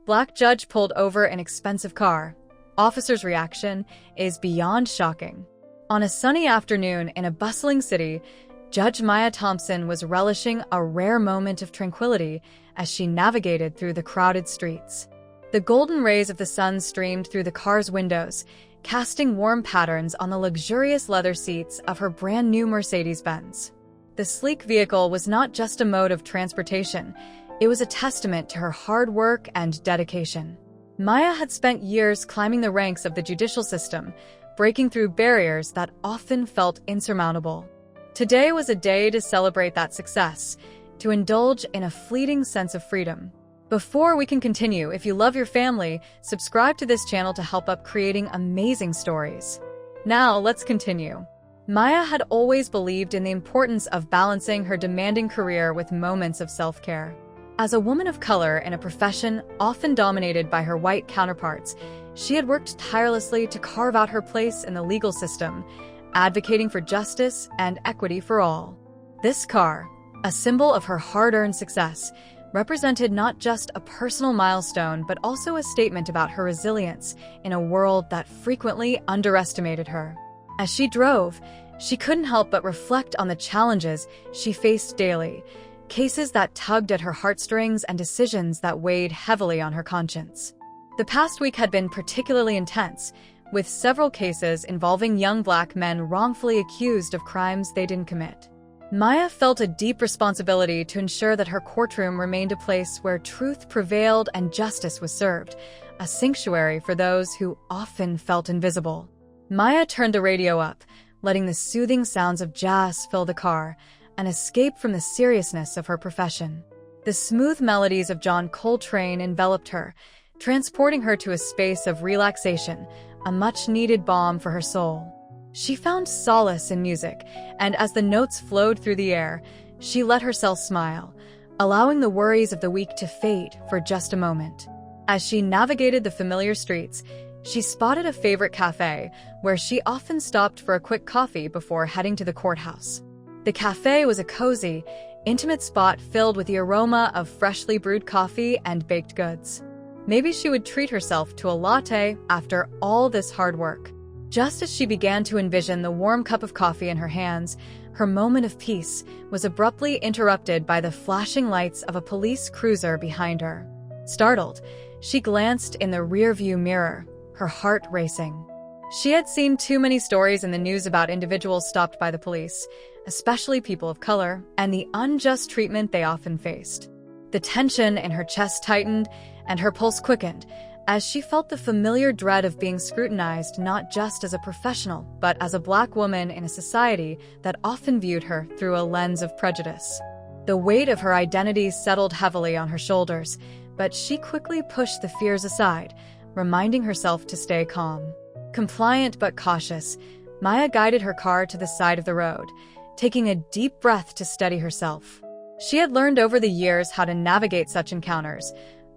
Black judge pulled over an expensive car. Officer's reaction is beyond shocking. On a sunny afternoon in a bustling city, Judge Maya Thompson was relishing a rare moment of tranquility as she navigated through the crowded streets. The golden rays of the sun streamed through the car's windows, casting warm patterns on the luxurious leather seats of her brand-new Mercedes-Benz. The sleek vehicle was not just a mode of transportation, it was a testament to her hard work and dedication. Maya had spent years climbing the ranks of the judicial system, breaking through barriers that often felt insurmountable. Today was a day to celebrate that success, to indulge in a fleeting sense of freedom. Before we can continue, if you love your family, subscribe to this channel to help up creating amazing stories. Now, let's continue. Maya had always believed in the importance of balancing her demanding career with moments of self-care. As a woman of color in a profession often dominated by her white counterparts, she had worked tirelessly to carve out her place in the legal system, advocating for justice and equity for all. This car, a symbol of her hard-earned success, represented not just a personal milestone but also a statement about her resilience in a world that frequently underestimated her. As she drove, she couldn't help but reflect on the challenges she faced daily, cases that tugged at her heartstrings and decisions that weighed heavily on her conscience. The past week had been particularly intense, with several cases involving young Black men wrongfully accused of crimes they didn't commit. Maya felt a deep responsibility to ensure that her courtroom remained a place where truth prevailed and justice was served, a sanctuary for those who often felt invisible. Maya turned the radio up, letting the soothing sounds of jazz fill the car, an escape from the seriousness of her profession. The smooth melodies of John Coltrane enveloped her, transporting her to a space of relaxation, a much-needed balm for her soul. She found solace in music, and as the notes flowed through the air, she let herself smile, allowing the worries of the week to fade for just a moment. As she navigated the familiar streets, she spotted a favorite cafe where she often stopped for a quick coffee before heading to the courthouse. The cafe was a cozy, intimate spot filled with the aroma of freshly brewed coffee and baked goods. Maybe she would treat herself to a latte after all this hard work. Just as she began to envision the warm cup of coffee in her hands, her moment of peace was abruptly interrupted by the flashing lights of a police cruiser behind her. Startled, she glanced in the rearview mirror, her heart racing. She had seen too many stories in the news about individuals stopped by the police, especially people of color, and the unjust treatment they often faced. The tension in her chest tightened, and her pulse quickened, as she felt the familiar dread of being scrutinized not just as a professional, but as a Black woman in a society that often viewed her through a lens of prejudice. The weight of her identity settled heavily on her shoulders, but she quickly pushed the fears aside, reminding herself to stay calm. Compliant but cautious, Maya guided her car to the side of the road, taking a deep breath to steady herself. She had learned over the years how to navigate such encounters,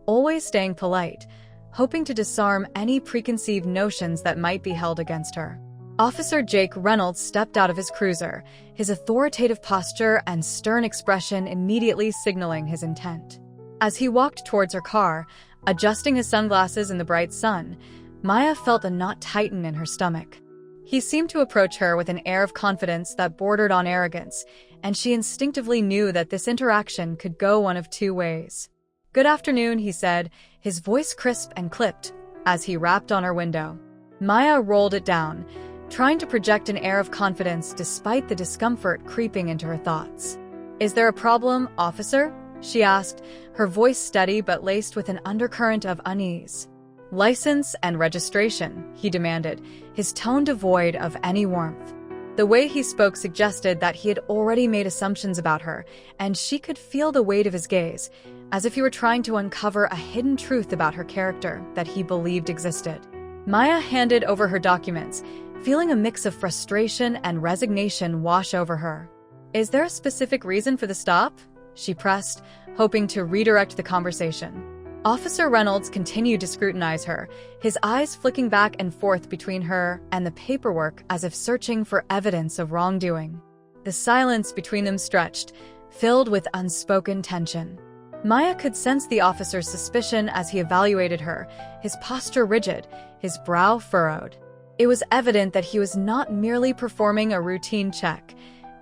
always staying polite, hoping to disarm any preconceived notions that might be held against her. Officer Jake Reynolds stepped out of his cruiser, his authoritative posture and stern expression immediately signaling his intent. As he walked towards her car, adjusting his sunglasses in the bright sun, Maya felt a knot tighten in her stomach. He seemed to approach her with an air of confidence that bordered on arrogance, and she instinctively knew that this interaction could go one of two ways. "Good afternoon," he said, his voice crisp and clipped, as he rapped on her window. Maya rolled it down, trying to project an air of confidence despite the discomfort creeping into her thoughts. "Is there a problem, officer?" she asked, her voice steady but laced with an undercurrent of unease. "License and registration," he demanded, his tone devoid of any warmth. The way he spoke suggested that he had already made assumptions about her, and she could feel the weight of his gaze, as if he were trying to uncover a hidden truth about her character that he believed existed. Maya handed over her documents, feeling a mix of frustration and resignation wash over her. "Is there a specific reason for the stop?" she pressed, hoping to redirect the conversation. Officer Reynolds continued to scrutinize her, his eyes flicking back and forth between her and the paperwork as if searching for evidence of wrongdoing. The silence between them stretched, filled with unspoken tension. Maya could sense the officer's suspicion as he evaluated her, his posture rigid, his brow furrowed. It was evident that he was not merely performing a routine check.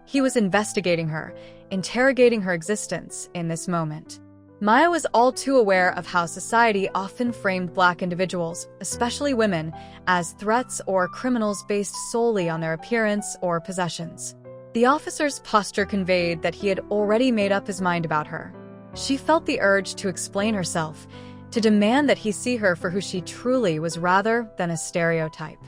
He was investigating her, interrogating her existence in this moment. Maya was all too aware of how society often framed Black individuals, especially women, as threats or criminals based solely on their appearance or possessions. The officer's posture conveyed that he had already made up his mind about her. She felt the urge to explain herself, to demand that he see her for who she truly was rather than a stereotype.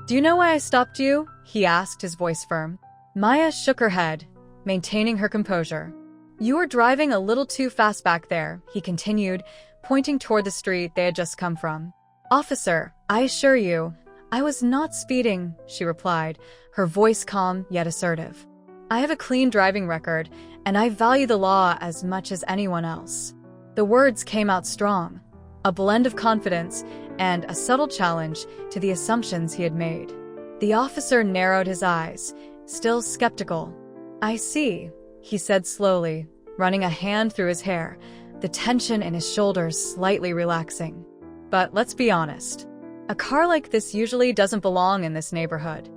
"Do you know why I stopped you?" he asked, his voice firm. Maya shook her head, maintaining her composure. "You were driving a little too fast back there," he continued, pointing toward the street they had just come from. "Officer, I assure you, I was not speeding," she replied, her voice calm yet assertive. "I have a clean driving record, and I value the law as much as anyone else." The words came out strong, a blend of confidence and a subtle challenge to the assumptions he had made. The officer narrowed his eyes, still skeptical. "I see," he said slowly, running a hand through his hair, the tension in his shoulders slightly relaxing. "But let's be honest. A car like this usually doesn't belong in this neighborhood."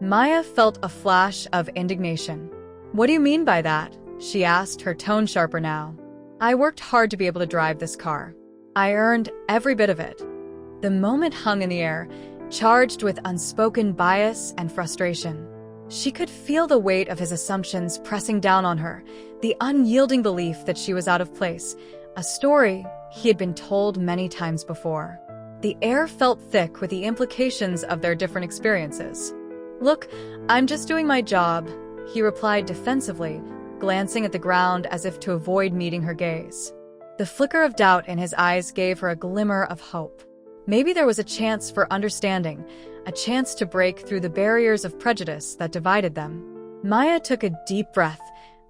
Maya felt a flash of indignation. "What do you mean by that?" she asked, her tone sharper now. "I worked hard to be able to drive this car. I earned every bit of it." The moment hung in the air, charged with unspoken bias and frustration. She could feel the weight of his assumptions pressing down on her, the unyielding belief that she was out of place, a story he had been told many times before. The air felt thick with the implications of their different experiences. "Look, I'm just doing my job," he replied defensively, glancing at the ground as if to avoid meeting her gaze. The flicker of doubt in his eyes gave her a glimmer of hope. Maybe there was a chance for understanding, a chance to break through the barriers of prejudice that divided them. Maya took a deep breath,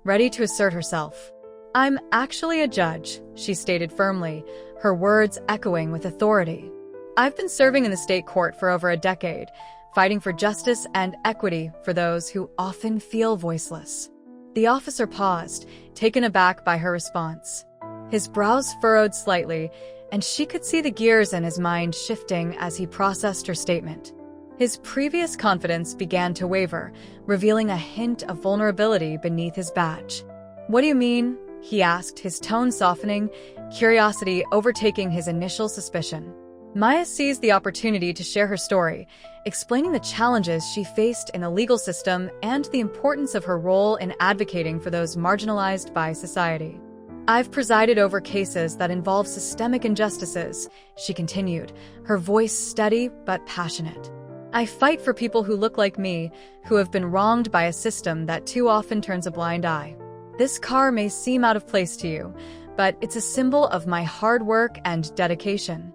ready to assert herself. "I'm actually a judge," she stated firmly, her words echoing with authority. "I've been serving in the state court for over a decade, fighting for justice and equity for those who often feel voiceless." The officer paused, taken aback by her response. His brows furrowed slightly, and she could see the gears in his mind shifting as he processed her statement. His previous confidence began to waver, revealing a hint of vulnerability beneath his badge. "What do you mean?" he asked, his tone softening, curiosity overtaking his initial suspicion. Maya seized the opportunity to share her story, explaining the challenges she faced in the legal system and the importance of her role in advocating for those marginalized by society. "I've presided over cases that involve systemic injustices," she continued, her voice steady but passionate. "I fight for people who look like me, who have been wronged by a system that too often turns a blind eye. This car may seem out of place to you, but it's a symbol of my hard work and dedication."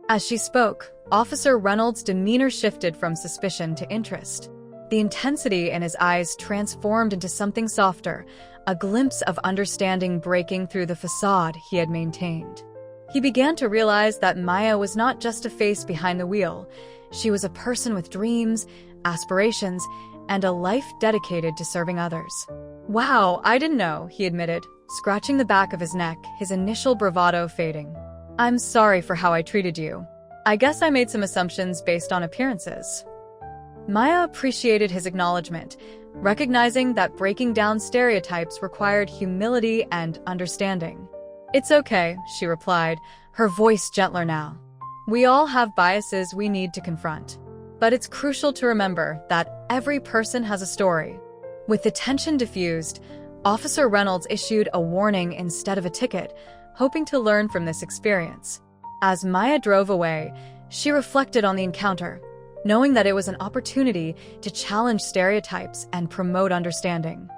As she spoke, Officer Reynolds' demeanor shifted from suspicion to interest. The intensity in his eyes transformed into something softer, a glimpse of understanding breaking through the facade he had maintained. He began to realize that Maya was not just a face behind the wheel. She was a person with dreams, aspirations, and a life dedicated to serving others. "Wow, I didn't know," he admitted, scratching the back of his neck, his initial bravado fading. "I'm sorry for how I treated you. I guess I made some assumptions based on appearances." Maya appreciated his acknowledgement, recognizing that breaking down stereotypes required humility and understanding. "It's okay," she replied, her voice gentler now. "We all have biases we need to confront. But it's crucial to remember that every person has a story." With the tension diffused, Officer Reynolds issued a warning instead of a ticket, hoping to learn from this experience. As Maya drove away, she reflected on the encounter, knowing that it was an opportunity to challenge stereotypes and promote understanding.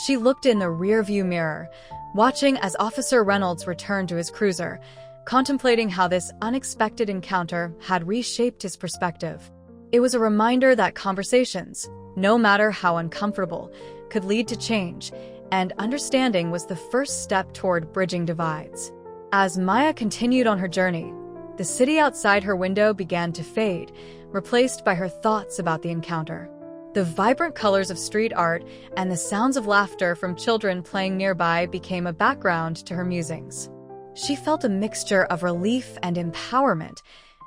She looked in the rearview mirror, watching as Officer Reynolds returned to his cruiser, contemplating how this unexpected encounter had reshaped his perspective. It was a reminder that conversations, no matter how uncomfortable, could lead to change, and understanding was the first step toward bridging divides. As Maya continued on her journey, the city outside her window began to fade, replaced by her thoughts about the encounter. The vibrant colors of street art and the sounds of laughter from children playing nearby became a background to her musings. She felt a mixture of relief and empowerment,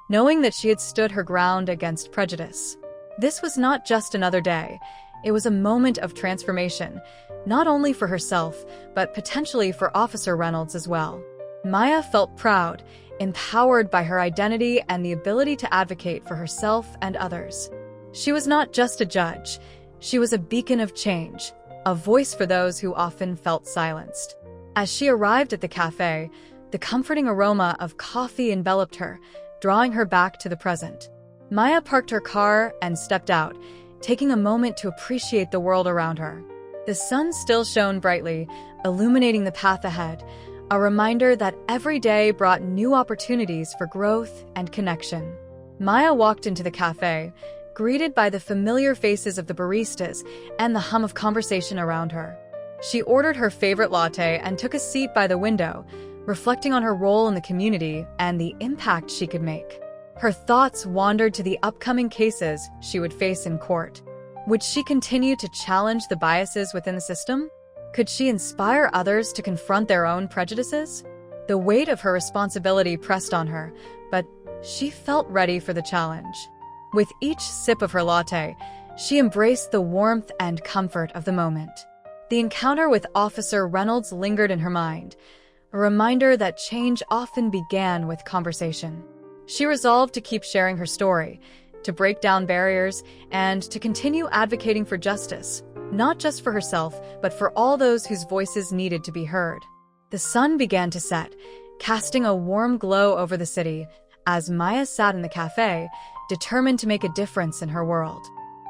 knowing that she had stood her ground against prejudice. This was not just another day. It was a moment of transformation, not only for herself, but potentially for Officer Reynolds as well. Maya felt proud, empowered by her identity and the ability to advocate for herself and others. She was not just a judge. She was a beacon of change, a voice for those who often felt silenced. As she arrived at the cafe, the comforting aroma of coffee enveloped her, drawing her back to the present. Maya parked her car and stepped out, taking a moment to appreciate the world around her. The sun still shone brightly, illuminating the path ahead, a reminder that every day brought new opportunities for growth and connection. Maya walked into the cafe, greeted by the familiar faces of the baristas and the hum of conversation around her. She ordered her favorite latte and took a seat by the window, reflecting on her role in the community and the impact she could make. Her thoughts wandered to the upcoming cases she would face in court. Would she continue to challenge the biases within the system? Could she inspire others to confront their own prejudices? The weight of her responsibility pressed on her, but she felt ready for the challenge. With each sip of her latte, she embraced the warmth and comfort of the moment. The encounter with Officer Reynolds lingered in her mind, a reminder that change often began with conversation. She resolved to keep sharing her story, to break down barriers, and to continue advocating for justice, not just for herself, but for all those whose voices needed to be heard. The sun began to set, casting a warm glow over the city, as Maya sat in the cafe, determined to make a difference in her world.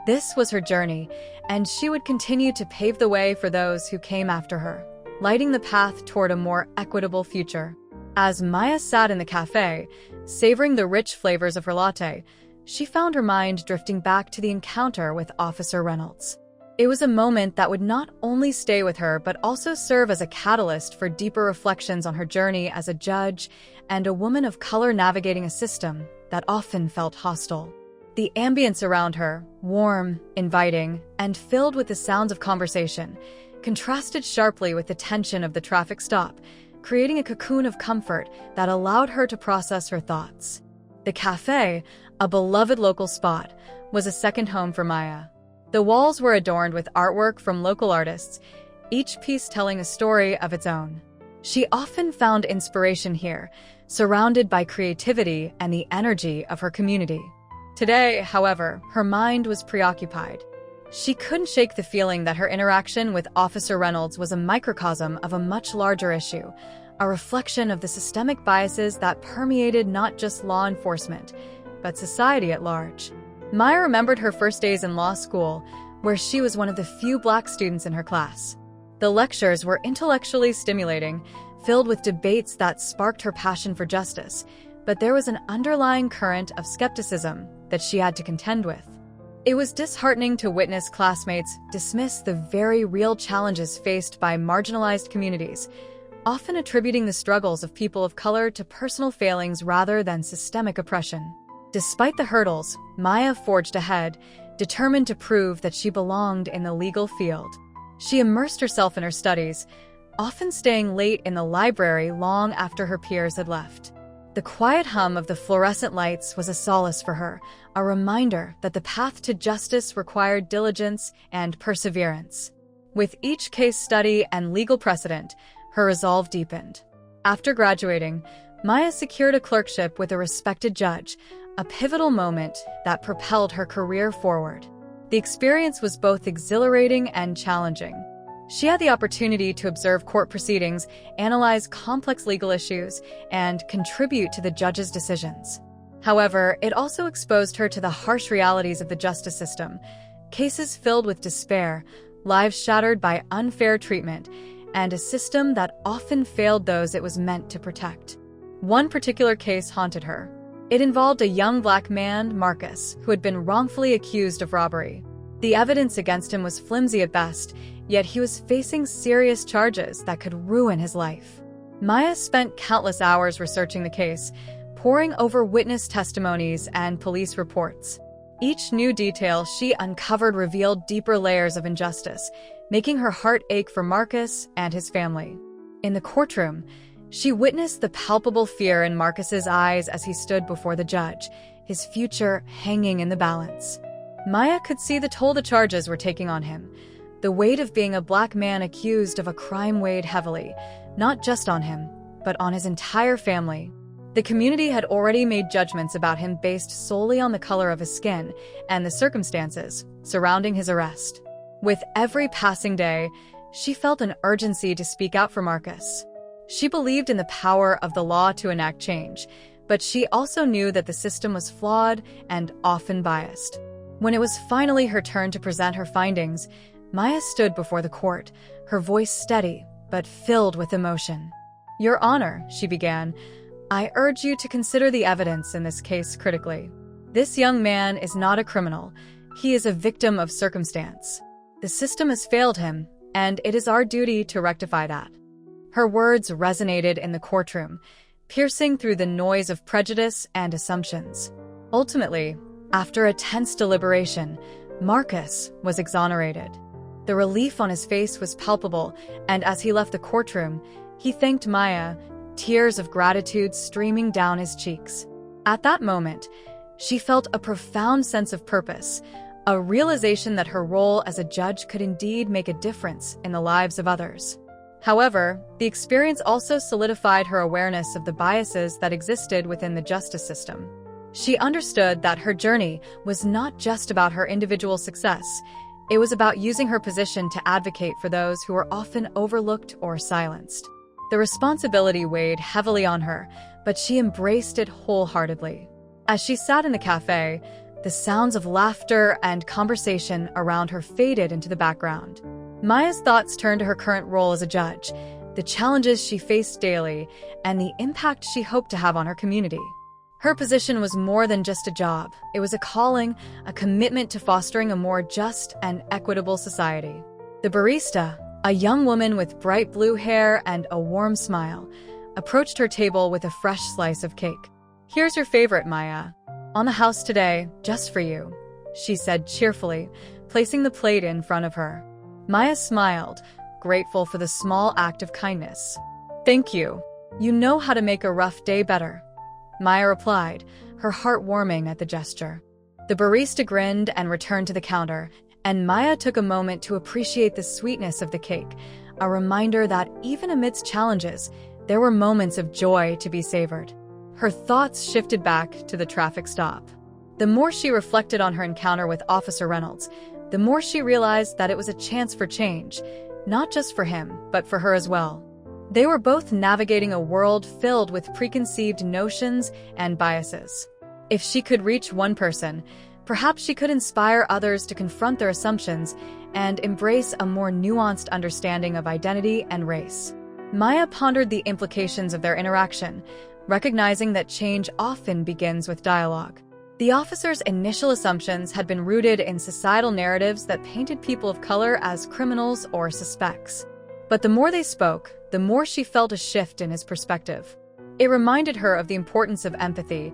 This was her journey, and she would continue to pave the way for those who came after her, lighting the path toward a more equitable future. As Maya sat in the cafe, savoring the rich flavors of her latte, she found her mind drifting back to the encounter with Officer Reynolds. It was a moment that would not only stay with her, but also serve as a catalyst for deeper reflections on her journey as a judge and a woman of color navigating a system that often felt hostile. The ambience around her, warm, inviting, and filled with the sounds of conversation, contrasted sharply with the tension of the traffic stop, creating a cocoon of comfort that allowed her to process her thoughts. The cafe, a beloved local spot, was a second home for Maya. The walls were adorned with artwork from local artists, each piece telling a story of its own. She often found inspiration here, surrounded by creativity and the energy of her community. Today, however, her mind was preoccupied. She couldn't shake the feeling that her interaction with Officer Reynolds was a microcosm of a much larger issue, a reflection of the systemic biases that permeated not just law enforcement, but society at large. Maya remembered her first days in law school, where she was one of the few Black students in her class. The lectures were intellectually stimulating, filled with debates that sparked her passion for justice, but there was an underlying current of skepticism that she had to contend with. It was disheartening to witness classmates dismiss the very real challenges faced by marginalized communities, often attributing the struggles of people of color to personal failings rather than systemic oppression. Despite the hurdles, Maya forged ahead, determined to prove that she belonged in the legal field. She immersed herself in her studies, often staying late in the library long after her peers had left. The quiet hum of the fluorescent lights was a solace for her, a reminder that the path to justice required diligence and perseverance. With each case study and legal precedent, her resolve deepened. After graduating, Maya secured a clerkship with a respected judge, a pivotal moment that propelled her career forward. The experience was both exhilarating and challenging. She had the opportunity to observe court proceedings, analyze complex legal issues, and contribute to the judge's decisions. However, it also exposed her to the harsh realities of the justice system, cases filled with despair, lives shattered by unfair treatment, and a system that often failed those it was meant to protect. One particular case haunted her. It involved a young Black man, Marcus, who had been wrongfully accused of robbery. The evidence against him was flimsy at best, yet he was facing serious charges that could ruin his life. Maya spent countless hours researching the case, poring over witness testimonies and police reports. Each new detail she uncovered revealed deeper layers of injustice, making her heart ache for Marcus and his family. In the courtroom, She witnessed the palpable fear in Marcus's eyes as he stood before the judge, his future hanging in the balance. Maya could see the toll the charges were taking on him. The weight of being a black man accused of a crime weighed heavily, not just on him, but on his entire family. The community had already made judgments about him based solely on the color of his skin and the circumstances surrounding his arrest. With every passing day, she felt an urgency to speak out for Marcus. She believed in the power of the law to enact change, but she also knew that the system was flawed and often biased. When it was finally her turn to present her findings, Maya stood before the court, her voice steady but filled with emotion. "Your Honor," she began, "I urge you to consider the evidence in this case critically. This young man is not a criminal. He is a victim of circumstance. The system has failed him, and it is our duty to rectify that." Her words resonated in the courtroom, piercing through the noise of prejudice and assumptions. Ultimately, after a tense deliberation, Marcus was exonerated. The relief on his face was palpable, and as he left the courtroom, he thanked Maya, tears of gratitude streaming down his cheeks. At that moment, she felt a profound sense of purpose, a realization that her role as a judge could indeed make a difference in the lives of others. However, the experience also solidified her awareness of the biases that existed within the justice system. She understood that her journey was not just about her individual success. It was about using her position to advocate for those who were often overlooked or silenced. The responsibility weighed heavily on her, but she embraced it wholeheartedly. As she sat in the cafe, the sounds of laughter and conversation around her faded into the background. Maya's thoughts turned to her current role as a judge, the challenges she faced daily, and the impact she hoped to have on her community. Her position was more than just a job. It was a calling, a commitment to fostering a more just and equitable society. The barista, a young woman with bright blue hair and a warm smile, approached her table with a fresh slice of cake. "Here's your favorite, Maya. On the house today, just for you," she said cheerfully, placing the plate in front of her. Maya smiled, grateful for the small act of kindness. "Thank you. You know how to make a rough day better," Maya replied, her heart warming at the gesture. The barista grinned and returned to the counter, and Maya took a moment to appreciate the sweetness of the cake, a reminder that even amidst challenges, there were moments of joy to be savored. Her thoughts shifted back to the traffic stop. The more she reflected on her encounter with Officer Reynolds, the more she realized that it was a chance for change, not just for him, but for her as well. They were both navigating a world filled with preconceived notions and biases. If she could reach one person, perhaps she could inspire others to confront their assumptions and embrace a more nuanced understanding of identity and race. Maya pondered the implications of their interaction, recognizing that change often begins with dialogue. The officer's initial assumptions had been rooted in societal narratives that painted people of color as criminals or suspects. But the more they spoke, the more she felt a shift in his perspective. It reminded her of the importance of empathy,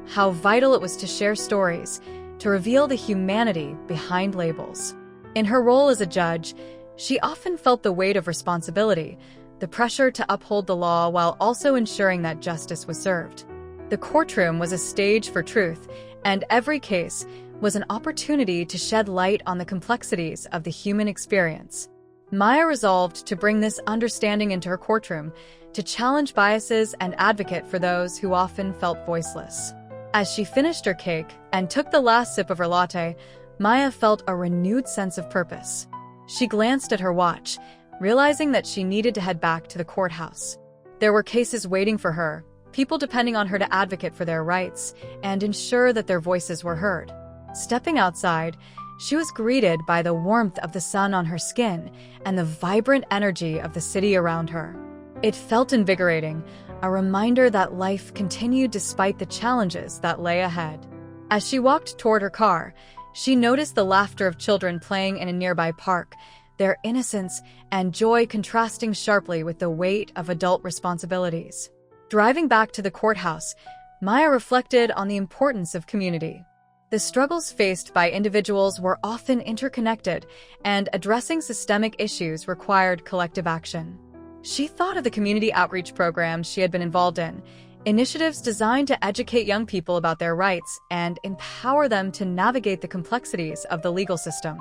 how vital it was to share stories, to reveal the humanity behind labels. In her role as a judge, she often felt the weight of responsibility, the pressure to uphold the law while also ensuring that justice was served. The courtroom was a stage for truth, and every case was an opportunity to shed light on the complexities of the human experience. Maya resolved to bring this understanding into her courtroom, to challenge biases and advocate for those who often felt voiceless. As she finished her cake and took the last sip of her latte, Maya felt a renewed sense of purpose. She glanced at her watch, realizing that she needed to head back to the courthouse. There were cases waiting for her, people depending on her to advocate for their rights and ensure that their voices were heard. Stepping outside, she was greeted by the warmth of the sun on her skin and the vibrant energy of the city around her. It felt invigorating, a reminder that life continued despite the challenges that lay ahead. As she walked toward her car, she noticed the laughter of children playing in a nearby park, their innocence and joy contrasting sharply with the weight of adult responsibilities. Driving back to the courthouse, Maya reflected on the importance of community. The struggles faced by individuals were often interconnected, and addressing systemic issues required collective action. She thought of the community outreach programs she had been involved in, initiatives designed to educate young people about their rights and empower them to navigate the complexities of the legal system.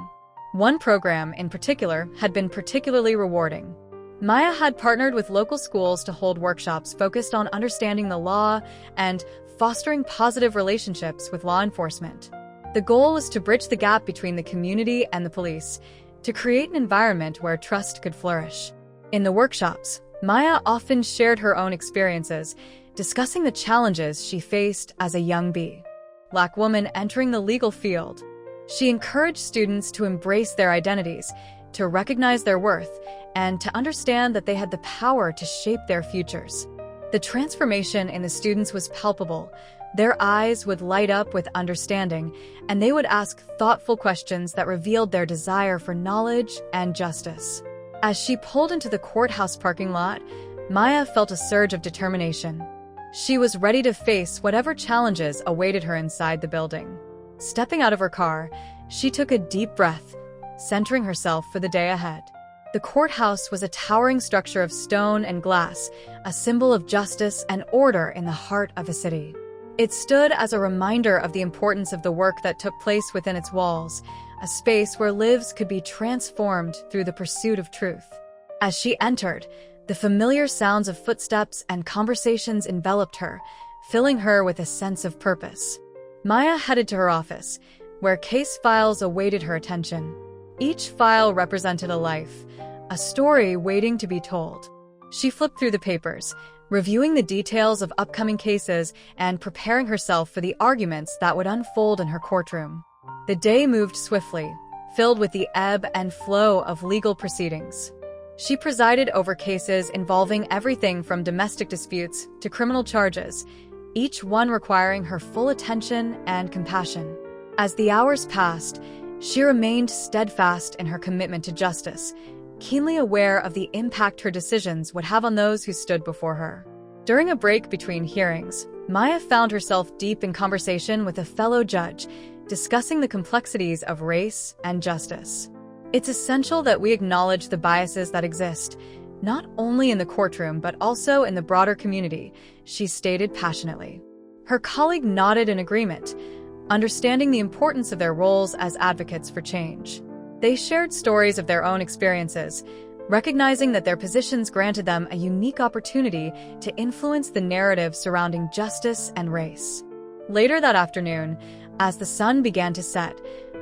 One program, in particular, had been particularly rewarding. Maya had partnered with local schools to hold workshops focused on understanding the law and fostering positive relationships with law enforcement. The goal was to bridge the gap between the community and the police, to create an environment where trust could flourish. In the workshops, Maya often shared her own experiences, discussing the challenges she faced as a young Black woman entering the legal field. She encouraged students to embrace their identities, to recognize their worth, and to understand that they had the power to shape their futures. The transformation in the students was palpable. Their eyes would light up with understanding, and they would ask thoughtful questions that revealed their desire for knowledge and justice. As she pulled into the courthouse parking lot, Maya felt a surge of determination. She was ready to face whatever challenges awaited her inside the building. Stepping out of her car, she took a deep breath, centering herself for the day ahead. The courthouse was a towering structure of stone and glass, a symbol of justice and order in the heart of a city. It stood as a reminder of the importance of the work that took place within its walls, a space where lives could be transformed through the pursuit of truth. As she entered, the familiar sounds of footsteps and conversations enveloped her, filling her with a sense of purpose. Maya headed to her office, where case files awaited her attention. Each file represented a life, a story waiting to be told. She flipped through the papers, reviewing the details of upcoming cases and preparing herself for the arguments that would unfold in her courtroom. The day moved swiftly, filled with the ebb and flow of legal proceedings. She presided over cases involving everything from domestic disputes to criminal charges, each one requiring her full attention and compassion. As the hours passed, she remained steadfast in her commitment to justice, keenly aware of the impact her decisions would have on those who stood before her. During a break between hearings, Maya found herself deep in conversation with a fellow judge, discussing the complexities of race and justice. It's essential that we acknowledge the biases that exist, not only in the courtroom but also in the broader community, she stated passionately. Her colleague nodded in agreement, understanding the importance of their roles as advocates for change. They shared stories of their own experiences, recognizing that their positions granted them a unique opportunity to influence the narrative surrounding justice and race. Later that afternoon, as the sun began to set,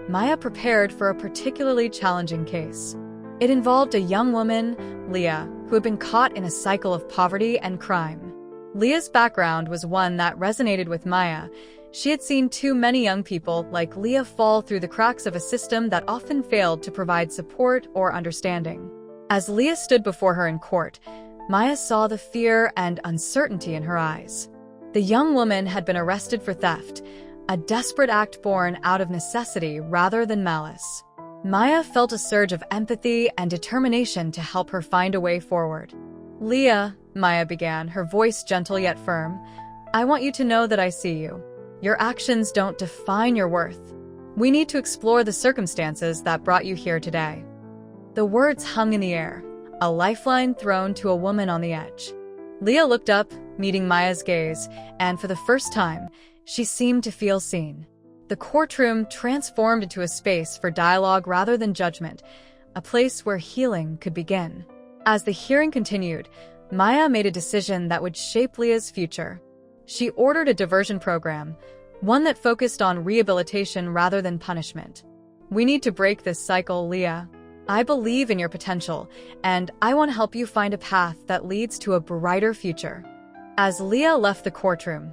Maya prepared for a particularly challenging case. It involved a young woman, Leah, who had been caught in a cycle of poverty and crime. Leah's background was one that resonated with Maya. She had seen too many young people like Leah fall through the cracks of a system that often failed to provide support or understanding. As Leah stood before her in court, Maya saw the fear and uncertainty in her eyes. The young woman had been arrested for theft, a desperate act born out of necessity rather than malice. Maya felt a surge of empathy and determination to help her find a way forward. "Leah," Maya began, her voice gentle yet firm, "I want you to know that I see you. Your actions don't define your worth. We need to explore the circumstances that brought you here today." The words hung in the air, a lifeline thrown to a woman on the edge. Leah looked up, meeting Maya's gaze, and for the first time, she seemed to feel seen. The courtroom transformed into a space for dialogue rather than judgment, a place where healing could begin. As the hearing continued, Maya made a decision that would shape Leah's future. She ordered a diversion program, one that focused on rehabilitation rather than punishment. "We need to break this cycle, Leah. I believe in your potential, and I want to help you find a path that leads to a brighter future." As Leah left the courtroom,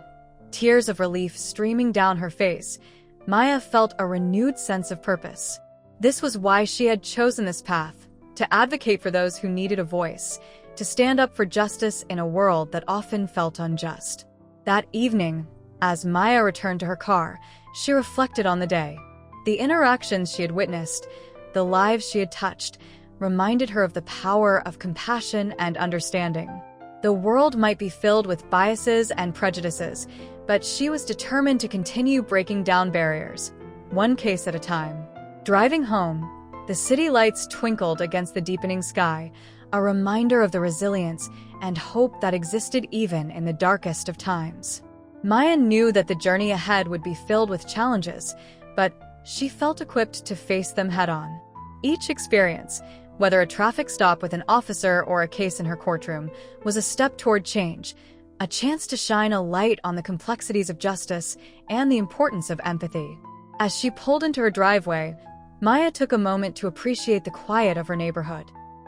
tears of relief streaming down her face, Maya felt a renewed sense of purpose. This was why she had chosen this path, to advocate for those who needed a voice, to stand up for justice in a world that often felt unjust. That evening, as Maya returned to her car, she reflected on the day. The interactions she had witnessed, the lives she had touched, reminded her of the power of compassion and understanding. The world might be filled with biases and prejudices, but she was determined to continue breaking down barriers, one case at a time. Driving home, the city lights twinkled against the deepening sky, a reminder of the resilience and hope that existed even in the darkest of times. Maya knew that the journey ahead would be filled with challenges, but she felt equipped to face them head-on. Each experience, whether a traffic stop with an officer or a case in her courtroom, was a step toward change, a chance to shine a light on the complexities of justice and the importance of empathy. As she pulled into her driveway, Maya took a moment to appreciate the quiet of her neighborhood.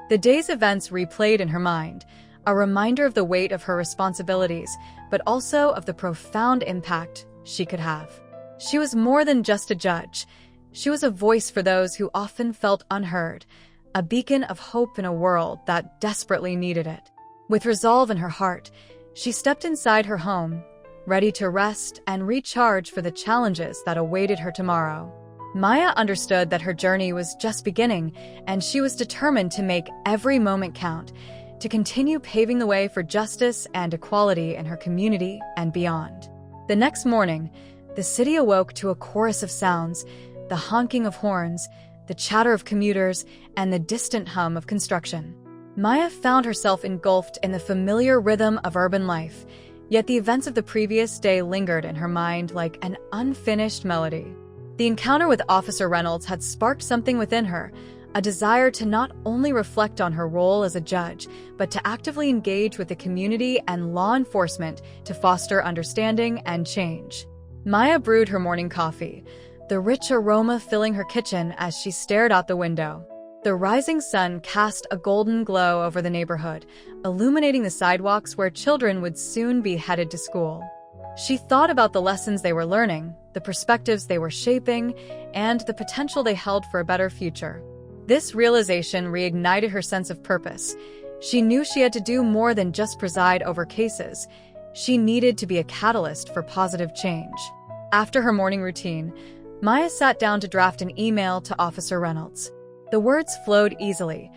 The day's events replayed in her mind, a reminder of the weight of her responsibilities, but also of the profound impact she could have. She was more than just a judge. She was a voice for those who often felt unheard, a beacon of hope in a world that desperately needed it. With resolve in her heart, she stepped inside her home, ready to rest and recharge for the challenges that awaited her tomorrow. Maya understood that her journey was just beginning, and she was determined to make every moment count, to continue paving the way for justice and equality in her community and beyond. The next morning, the city awoke to a chorus of sounds, the honking of horns, the chatter of commuters, and the distant hum of construction. Maya found herself engulfed in the familiar rhythm of urban life, yet the events of the previous day lingered in her mind like an unfinished melody. The encounter with Officer Reynolds had sparked something within her, a desire to not only reflect on her role as a judge, but to actively engage with the community and law enforcement to foster understanding and change. Maya brewed her morning coffee, the rich aroma filling her kitchen as she stared out the window. The rising sun cast a golden glow over the neighborhood, illuminating the sidewalks where children would soon be headed to school. She thought about the lessons they were learning, the perspectives they were shaping, and the potential they held for a better future. This realization reignited her sense of purpose. She knew she had to do more than just preside over cases. She needed to be a catalyst for positive change. After her morning routine, Maya sat down to draft an email to Officer Reynolds. The words flowed easily,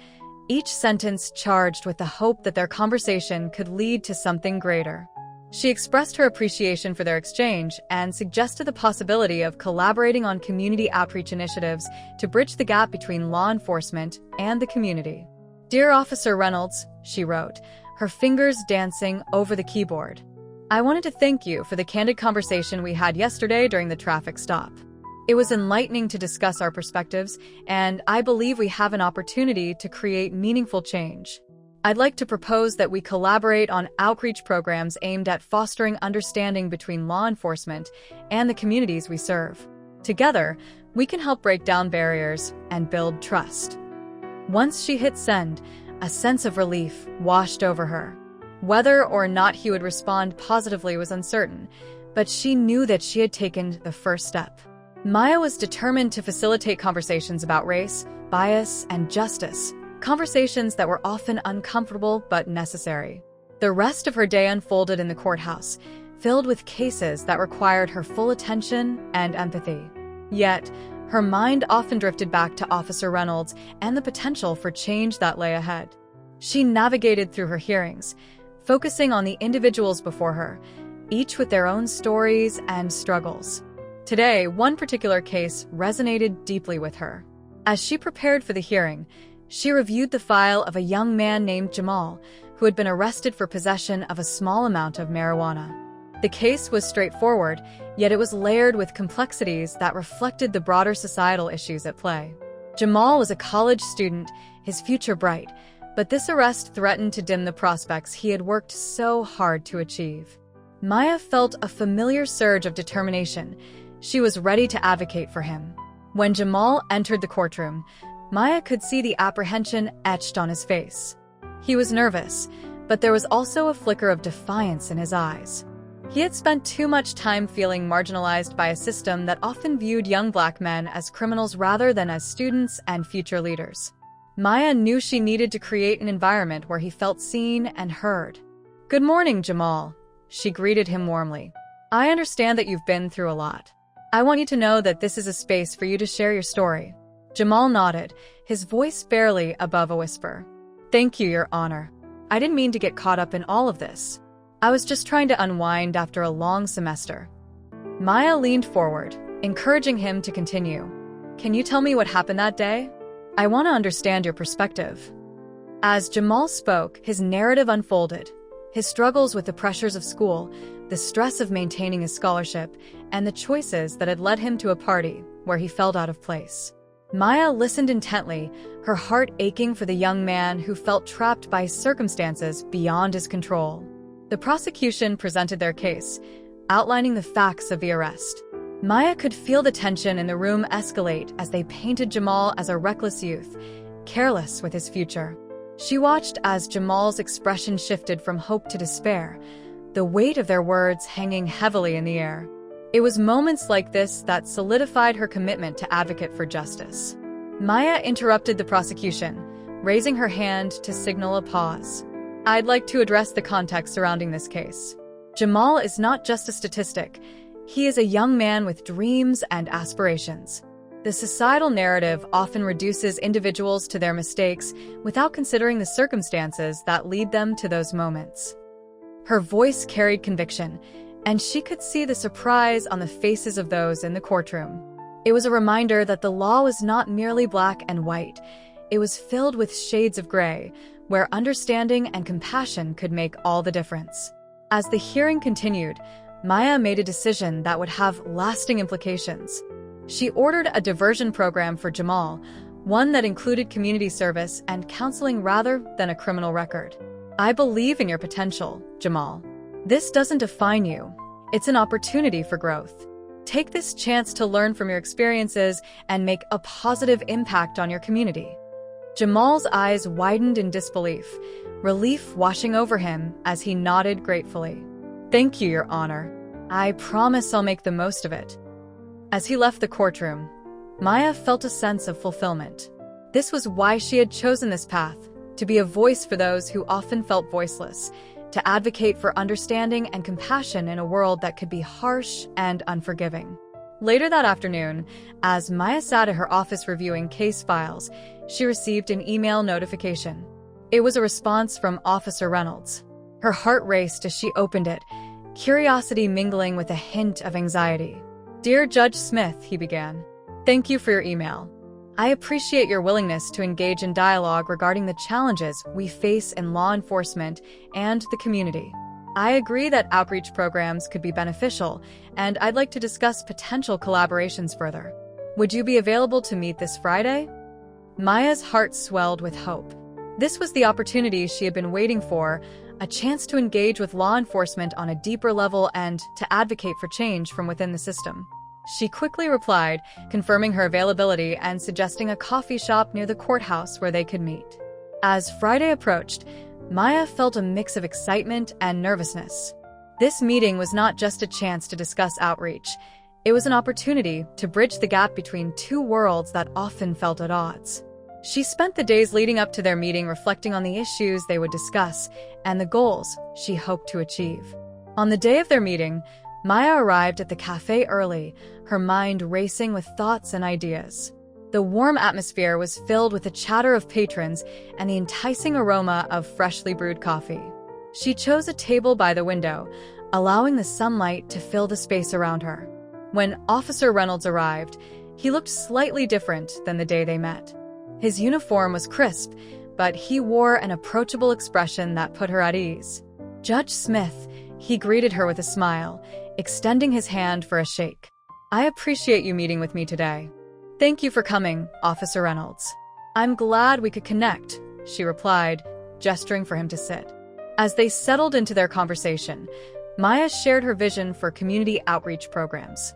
each sentence charged with the hope that their conversation could lead to something greater. She expressed her appreciation for their exchange and suggested the possibility of collaborating on community outreach initiatives to bridge the gap between law enforcement and the community. "Dear Officer Reynolds," she wrote, her fingers dancing over the keyboard. "I wanted to thank you for the candid conversation we had yesterday during the traffic stop. It was enlightening to discuss our perspectives, and I believe we have an opportunity to create meaningful change. I'd like to propose that we collaborate on outreach programs aimed at fostering understanding between law enforcement and the communities we serve. Together, we can help break down barriers and build trust." Once she hit send, a sense of relief washed over her. Whether or not he would respond positively was uncertain, but she knew that she had taken the first step. Maya was determined to facilitate conversations about race, bias, and justice, conversations that were often uncomfortable but necessary. The rest of her day unfolded in the courthouse, filled with cases that required her full attention and empathy. Yet, her mind often drifted back to Officer Reynolds and the potential for change that lay ahead. She navigated through her hearings, focusing on the individuals before her, each with their own stories and struggles. Today, one particular case resonated deeply with her. As she prepared for the hearing, she reviewed the file of a young man named Jamal, who had been arrested for possession of a small amount of marijuana. The case was straightforward, yet it was layered with complexities that reflected the broader societal issues at play. Jamal was a college student, his future bright, but this arrest threatened to dim the prospects he had worked so hard to achieve. Maya felt a familiar surge of determination. She was ready to advocate for him. When Jamal entered the courtroom, Maya could see the apprehension etched on his face. He was nervous, but there was also a flicker of defiance in his eyes. He had spent too much time feeling marginalized by a system that often viewed young black men as criminals rather than as students and future leaders. Maya knew she needed to create an environment where he felt seen and heard. "Good morning, Jamal," she greeted him warmly. "I understand that you've been through a lot. I want you to know that this is a space for you to share your story." Jamal nodded, his voice barely above a whisper. "Thank you, Your Honor. I didn't mean to get caught up in all of this. I was just trying to unwind after a long semester." Maya leaned forward, encouraging him to continue. "Can you tell me what happened that day? I want to understand your perspective." As Jamal spoke, his narrative unfolded. His struggles with the pressures of school, the stress of maintaining his scholarship, and the choices that had led him to a party where he felt out of place. Maya listened intently, her heart aching for the young man who felt trapped by circumstances beyond his control. The prosecution presented their case, outlining the facts of the arrest. Maya could feel the tension in the room escalate as they painted Jamal as a reckless youth, careless with his future. She watched as Jamal's expression shifted from hope to despair, the weight of their words hanging heavily in the air. It was moments like this that solidified her commitment to advocate for justice. Maya interrupted the prosecution, raising her hand to signal a pause. I'd like to address the context surrounding this case. Jamal is not just a statistic. He is a young man with dreams and aspirations. The societal narrative often reduces individuals to their mistakes without considering the circumstances that lead them to those moments. Her voice carried conviction, and she could see the surprise on the faces of those in the courtroom. It was a reminder that the law was not merely black and white. It was filled with shades of gray, where understanding and compassion could make all the difference. As the hearing continued, Maya made a decision that would have lasting implications. She ordered a diversion program for Jamal, one that included community service and counseling rather than a criminal record. I believe in your potential, Jamal. This doesn't define you. It's an opportunity for growth. Take this chance to learn from your experiences and make a positive impact on your community. Jamal's eyes widened in disbelief, relief washing over him as he nodded gratefully. Thank you, Your Honor. I promise I'll make the most of it. As he left the courtroom, Maya felt a sense of fulfillment. This was why she had chosen this path, to be a voice for those who often felt voiceless, to advocate for understanding and compassion in a world that could be harsh and unforgiving. Later that afternoon, as Maya sat at her office reviewing case files, she received an email notification. It was a response from Officer Reynolds. Her heart raced as she opened it, curiosity mingling with a hint of anxiety. Dear Judge Smith, he began. Thank you for your email. I appreciate your willingness to engage in dialogue regarding the challenges we face in law enforcement and the community. I agree that outreach programs could be beneficial, and I'd like to discuss potential collaborations further. Would you be available to meet this Friday? Maya's heart swelled with hope. This was the opportunity she had been waiting for, a chance to engage with law enforcement on a deeper level and to advocate for change from within the system. She quickly replied, confirming her availability and suggesting a coffee shop near the courthouse where they could meet. As Friday approached, Maya felt a mix of excitement and nervousness. This meeting was not just a chance to discuss outreach. It was an opportunity to bridge the gap between two worlds that often felt at odds. She spent the days leading up to their meeting reflecting on the issues they would discuss and the goals she hoped to achieve. On the day of their meeting, Maya arrived at the cafe early, her mind racing with thoughts and ideas. The warm atmosphere was filled with the chatter of patrons and the enticing aroma of freshly brewed coffee. She chose a table by the window, allowing the sunlight to fill the space around her. When Officer Reynolds arrived, he looked slightly different than the day they met. His uniform was crisp, but he wore an approachable expression that put her at ease. Judge Smith, he greeted her with a smile, extending his hand for a shake. I appreciate you meeting with me today. Thank you for coming, Officer Reynolds. I'm glad we could connect, she replied, gesturing for him to sit. As they settled into their conversation, Maya shared her vision for community outreach programs.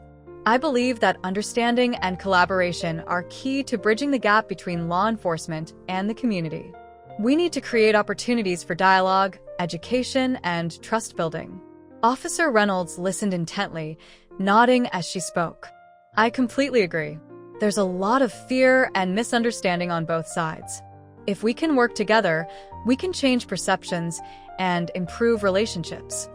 I believe that understanding and collaboration are key to bridging the gap between law enforcement and the community. We need to create opportunities for dialogue, education, and trust building. Officer Reynolds listened intently, nodding as she spoke. I completely agree. There's a lot of fear and misunderstanding on both sides. If we can work together, we can change perceptions and improve relationships.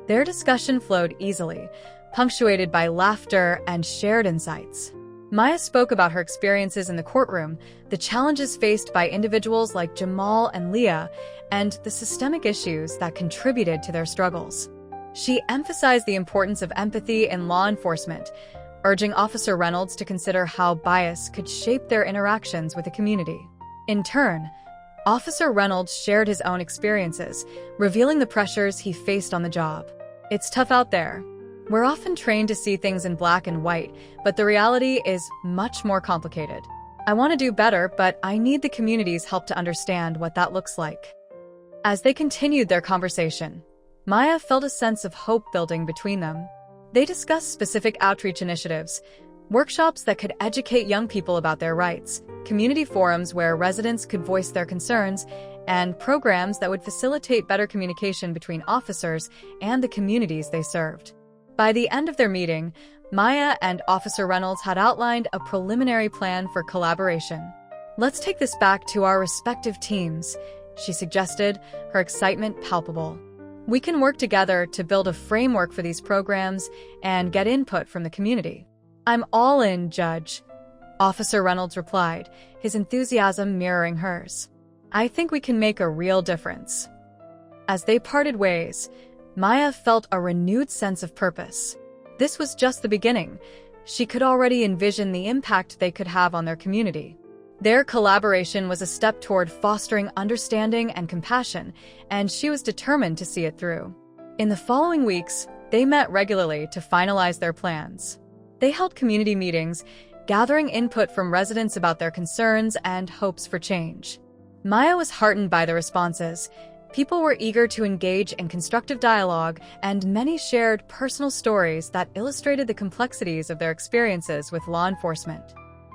Their discussion flowed easily, punctuated by laughter and shared insights. Maya spoke about her experiences in the courtroom, the challenges faced by individuals like Jamal and Leah, and the systemic issues that contributed to their struggles. She emphasized the importance of empathy in law enforcement, urging Officer Reynolds to consider how bias could shape their interactions with the community. In turn, Officer Reynolds shared his own experiences, revealing the pressures he faced on the job. It's tough out there. We're often trained to see things in black and white, but the reality is much more complicated. I want to do better, but I need the community's help to understand what that looks like. As they continued their conversation, Maya felt a sense of hope building between them. They discussed specific outreach initiatives, workshops that could educate young people about their rights, community forums where residents could voice their concerns, and programs that would facilitate better communication between officers and the communities they served. By the end of their meeting, Maya and Officer Reynolds had outlined a preliminary plan for collaboration. "Let's take this back to our respective teams," she suggested, her excitement palpable. "We can work together to build a framework for these programs and get input from the community." "I'm all in, Judge," Officer Reynolds replied, his enthusiasm mirroring hers. "I think we can make a real difference." As they parted ways, Maya felt a renewed sense of purpose. This was just the beginning. She could already envision the impact they could have on their community. Their collaboration was a step toward fostering understanding and compassion, and she was determined to see it through. In the following weeks, they met regularly to finalize their plans. They held community meetings, gathering input from residents about their concerns and hopes for change. Maya was heartened by the responses. People were eager to engage in constructive dialogue, and many shared personal stories that illustrated the complexities of their experiences with law enforcement.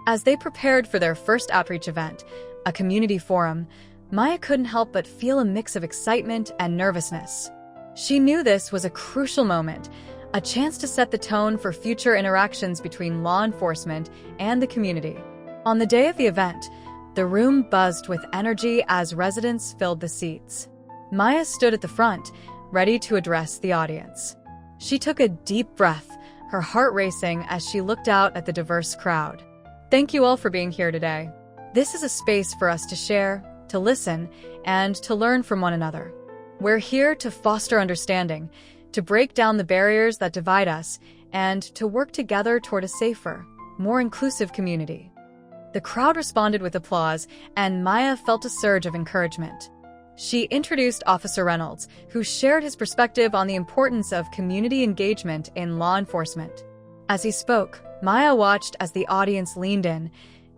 As they prepared for their first outreach event, a community forum, Maya couldn't help but feel a mix of excitement and nervousness. She knew this was a crucial moment, a chance to set the tone for future interactions between law enforcement and the community. On the day of the event, the room buzzed with energy as residents filled the seats. Maya stood at the front, ready to address the audience. She took a deep breath, her heart racing as she looked out at the diverse crowd. "Thank you all for being here today. This is a space for us to share, to listen, and to learn from one another. We're here to foster understanding, to break down the barriers that divide us, and to work together toward a safer, more inclusive community." The crowd responded with applause, and Maya felt a surge of encouragement. She introduced Officer Reynolds, who shared his perspective on the importance of community engagement in law enforcement. As he spoke, Maya watched as the audience leaned in,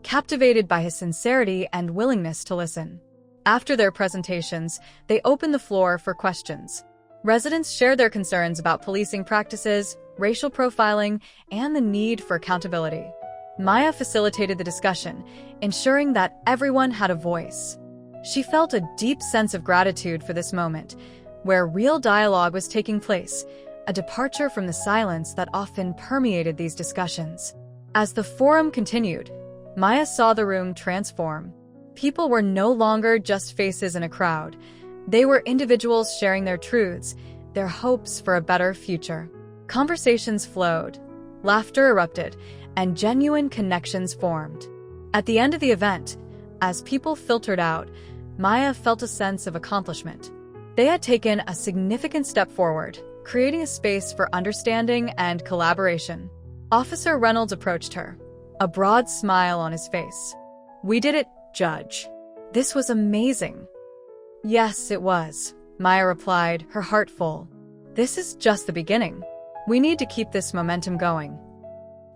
captivated by his sincerity and willingness to listen. After their presentations, they opened the floor for questions. Residents shared their concerns about policing practices, racial profiling, and the need for accountability. Maya facilitated the discussion, ensuring that everyone had a voice. She felt a deep sense of gratitude for this moment, where real dialogue was taking place, a departure from the silence that often permeated these discussions. As the forum continued, Maya saw the room transform. People were no longer just faces in a crowd. They were individuals sharing their truths, their hopes for a better future. Conversations flowed, laughter erupted, and genuine connections formed. At the end of the event, as people filtered out, Maya felt a sense of accomplishment. They had taken a significant step forward, creating a space for understanding and collaboration. Officer Reynolds approached her, a broad smile on his face. "We did it, Judge. This was amazing." "Yes, it was," Maya replied, her heart full. "This is just the beginning. We need to keep this momentum going."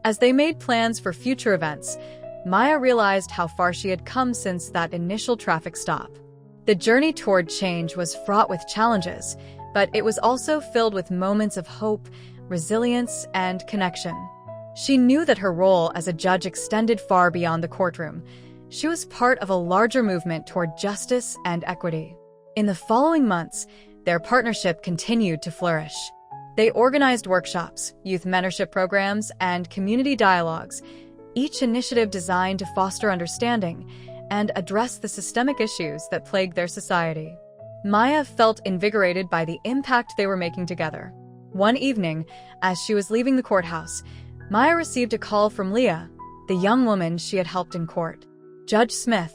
As they made plans for future events, Maya realized how far she had come since that initial traffic stop. The journey toward change was fraught with challenges, but it was also filled with moments of hope, resilience, and connection. She knew that her role as a judge extended far beyond the courtroom. She was part of a larger movement toward justice and equity. In the following months, their partnership continued to flourish. They organized workshops, youth mentorship programs, and community dialogues, each initiative designed to foster understanding and address the systemic issues that plagued their society. Maya felt invigorated by the impact they were making together. One evening, as she was leaving the courthouse, Maya received a call from Leah, the young woman she had helped in court. "Judge Smith,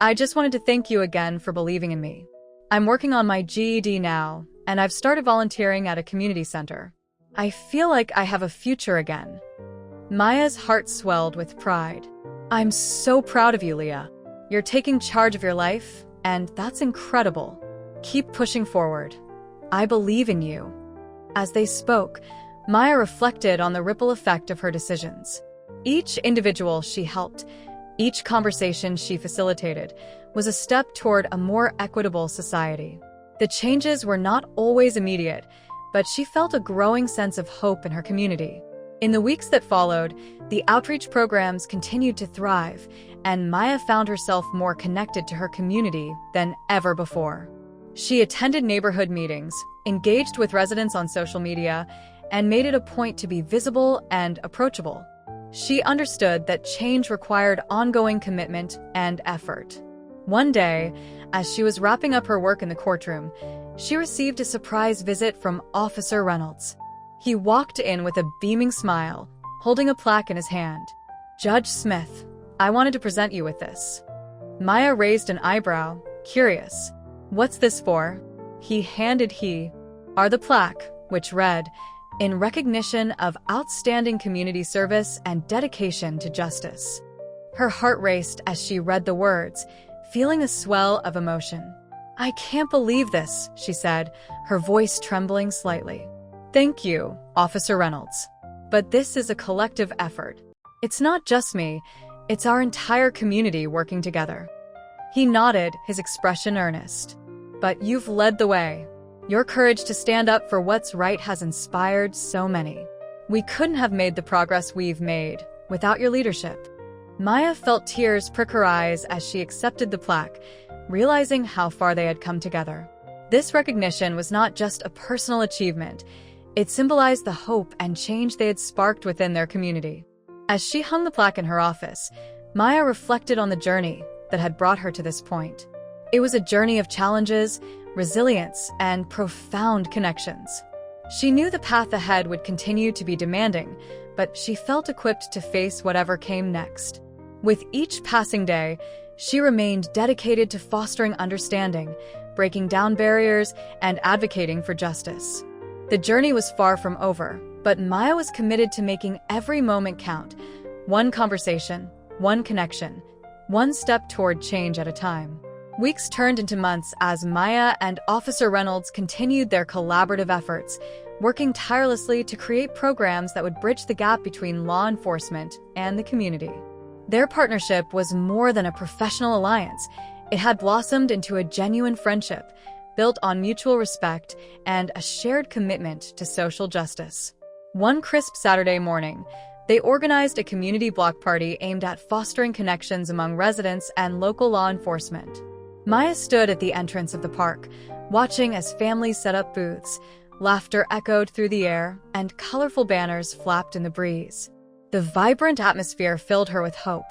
I just wanted to thank you again for believing in me. I'm working on my GED now, and I've started volunteering at a community center. I feel like I have a future again." Maya's heart swelled with pride. "I'm so proud of you, Leah. You're taking charge of your life, and that's incredible. Keep pushing forward. I believe in you." As they spoke, Maya reflected on the ripple effect of her decisions. Each individual she helped, each conversation she facilitated, was a step toward a more equitable society. The changes were not always immediate, but she felt a growing sense of hope in her community. In the weeks that followed, the outreach programs continued to thrive, and Maya found herself more connected to her community than ever before. She attended neighborhood meetings, engaged with residents on social media, and made it a point to be visible and approachable. She understood that change required ongoing commitment and effort. One day, as she was wrapping up her work in the courtroom, she received a surprise visit from Officer Reynolds. He walked in with a beaming smile, holding a plaque in his hand. "Judge Smith, I wanted to present you with this." Maya raised an eyebrow, curious. "What's this for?" He handed her the plaque, which read, "In recognition of outstanding community service and dedication to justice." Her heart raced as she read the words, feeling a swell of emotion. "I can't believe this," she said, her voice trembling slightly. "Thank you, Officer Reynolds. But this is a collective effort. It's not just me, it's our entire community working together." He nodded, his expression earnest. "But you've led the way. Your courage to stand up for what's right has inspired so many. We couldn't have made the progress we've made without your leadership." Maya felt tears prick her eyes as she accepted the plaque, realizing how far they had come together. This recognition was not just a personal achievement, it symbolized the hope and change they had sparked within their community. As she hung the plaque in her office, Maya reflected on the journey that had brought her to this point. It was a journey of challenges, resilience, and profound connections. She knew the path ahead would continue to be demanding, but she felt equipped to face whatever came next. With each passing day, she remained dedicated to fostering understanding, breaking down barriers, and advocating for justice. The journey was far from over, but Maya was committed to making every moment count, one conversation, one connection, one step toward change at a time. Weeks turned into months as Maya and Officer Reynolds continued their collaborative efforts, working tirelessly to create programs that would bridge the gap between law enforcement and the community. Their partnership was more than a professional alliance. It had blossomed into a genuine friendship, built on mutual respect and a shared commitment to social justice. One crisp Saturday morning, they organized a community block party aimed at fostering connections among residents and local law enforcement. Maya stood at the entrance of the park, watching as families set up booths, laughter echoed through the air, and colorful banners flapped in the breeze. The vibrant atmosphere filled her with hope.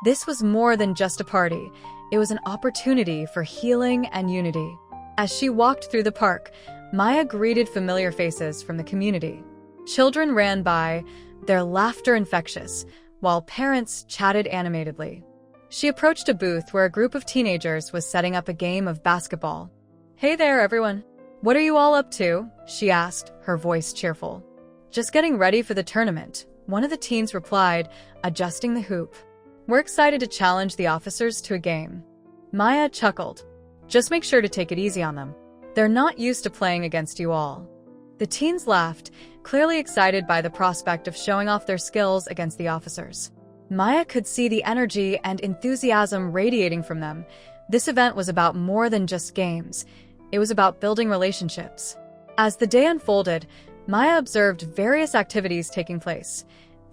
This was more than just a party. It was an opportunity for healing and unity. As she walked through the park, Maya greeted familiar faces from the community. Children ran by, their laughter infectious, while parents chatted animatedly. She approached a booth where a group of teenagers was setting up a game of basketball. "Hey there, everyone. What are you all up to?" she asked, her voice cheerful. "Just getting ready for the tournament," one of the teens replied, adjusting the hoop. "We're excited to challenge the officers to a game." Maya chuckled. "Just make sure to take it easy on them. They're not used to playing against you all." The teens laughed, clearly excited by the prospect of showing off their skills against the officers. Maya could see the energy and enthusiasm radiating from them. This event was about more than just games. It was about building relationships. As the day unfolded, Maya observed various activities taking place.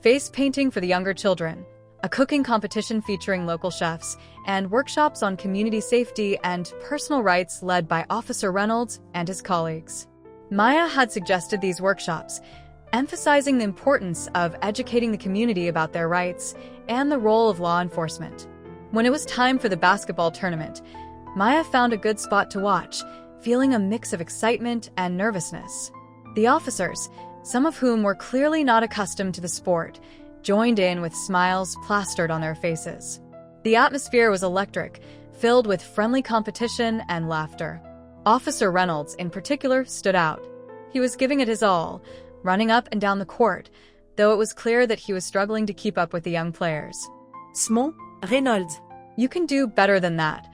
Face painting for the younger children, a cooking competition featuring local chefs, and workshops on community safety and personal rights led by Officer Reynolds and his colleagues. Maya had suggested these workshops, emphasizing the importance of educating the community about their rights and the role of law enforcement. When it was time for the basketball tournament, Maya found a good spot to watch, feeling a mix of excitement and nervousness. The officers, some of whom were clearly not accustomed to the sport, joined in with smiles plastered on their faces. The atmosphere was electric, filled with friendly competition and laughter. Officer Reynolds, in particular, stood out. He was giving it his all, running up and down the court, though it was clear that he was struggling to keep up with the young players. Small, Reynolds. "You can do better than that,"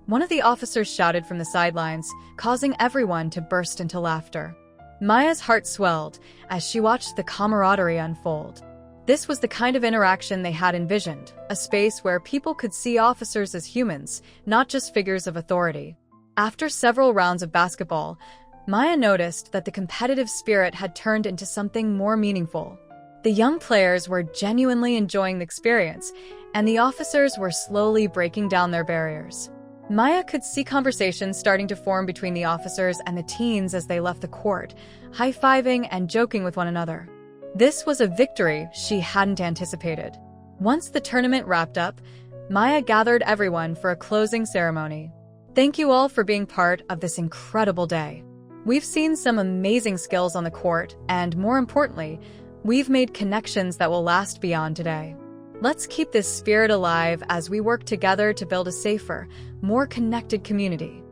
One of the officers shouted from the sidelines, causing everyone to burst into laughter. Maya's heart swelled as she watched the camaraderie unfold. This was the kind of interaction they had envisioned, a space where people could see officers as humans, not just figures of authority. After several rounds of basketball, Maya noticed that the competitive spirit had turned into something more meaningful. The young players were genuinely enjoying the experience, and the officers were slowly breaking down their barriers. Maya could see conversations starting to form between the officers and the teens as they left the court, high-fiving and joking with one another. This was a victory she hadn't anticipated. Once the tournament wrapped up, Maya gathered everyone for a closing ceremony. Thank you all for being part of this incredible day. We've seen some amazing skills on the court, and more importantly, we've made connections that will last beyond today. Let's keep this spirit alive as we work together to build a safer, more connected community.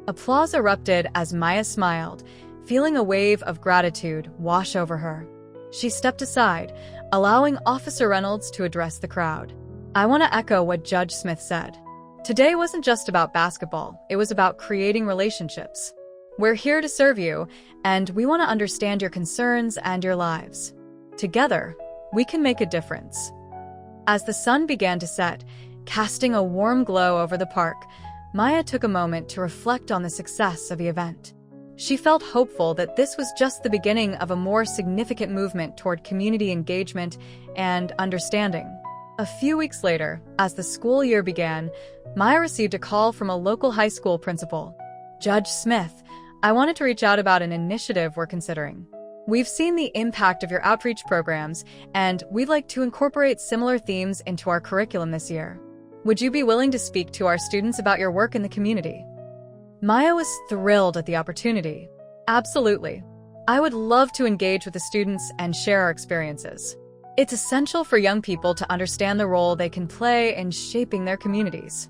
Applause erupted as Maya smiled, feeling a wave of gratitude wash over her. She stepped aside, allowing Officer Reynolds to address the crowd. I want to echo what Judge Smith said. Today wasn't just about basketball, it was about creating relationships. We're here to serve you, and we want to understand your concerns and your lives. Together, we can make a difference. As the sun began to set, casting a warm glow over the park, Maya took a moment to reflect on the success of the event. She felt hopeful that this was just the beginning of a more significant movement toward community engagement and understanding. A few weeks later, as the school year began, Maya received a call from a local high school principal. Judge Smith, I wanted to reach out about an initiative we're considering. We've seen the impact of your outreach programs, and we'd like to incorporate similar themes into our curriculum this year. Would you be willing to speak to our students about your work in the community? Maya was thrilled at the opportunity. Absolutely. I would love to engage with the students and share our experiences. It's essential for young people to understand the role they can play in shaping their communities.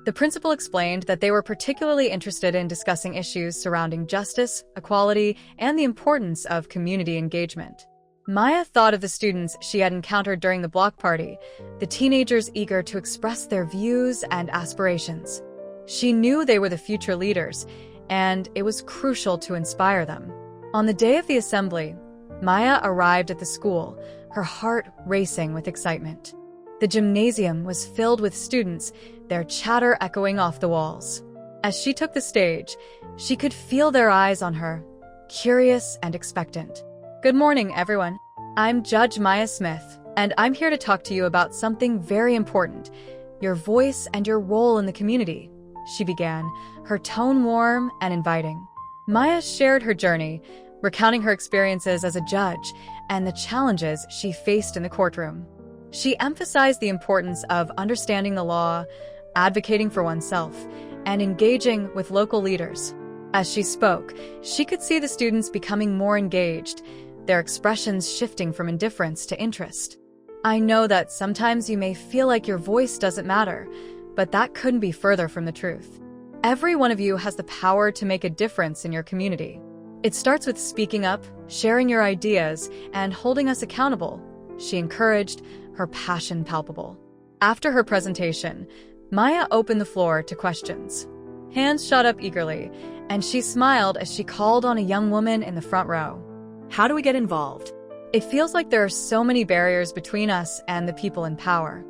The principal explained that they were particularly interested in discussing issues surrounding justice, equality, and the importance of community engagement. Maya thought of the students she had encountered during the block party, the teenagers eager to express their views and aspirations. She knew they were the future leaders, and it was crucial to inspire them. On the day of the assembly, Maya arrived at the school, her heart racing with excitement. The gymnasium was filled with students, their chatter echoing off the walls. As she took the stage, she could feel their eyes on her, curious and expectant. Good morning, everyone. I'm Judge Maya Smith, and I'm here to talk to you about something very important, your voice and your role in the community, she began, her tone warm and inviting. Maya shared her journey, recounting her experiences as a judge and the challenges she faced in the courtroom. She emphasized the importance of understanding the law, advocating for oneself, and engaging with local leaders. As she spoke, she could see the students becoming more engaged, their expressions shifting from indifference to interest. I know that sometimes you may feel like your voice doesn't matter, but that couldn't be further from the truth. Every one of you has the power to make a difference in your community. It starts with speaking up, sharing your ideas, and holding us accountable, she encouraged, her passion palpable. After her presentation, Maya opened the floor to questions. Hands shot up eagerly, and she smiled as she called on a young woman in the front row. How do we get involved? It feels like there are so many barriers between us and the people in power.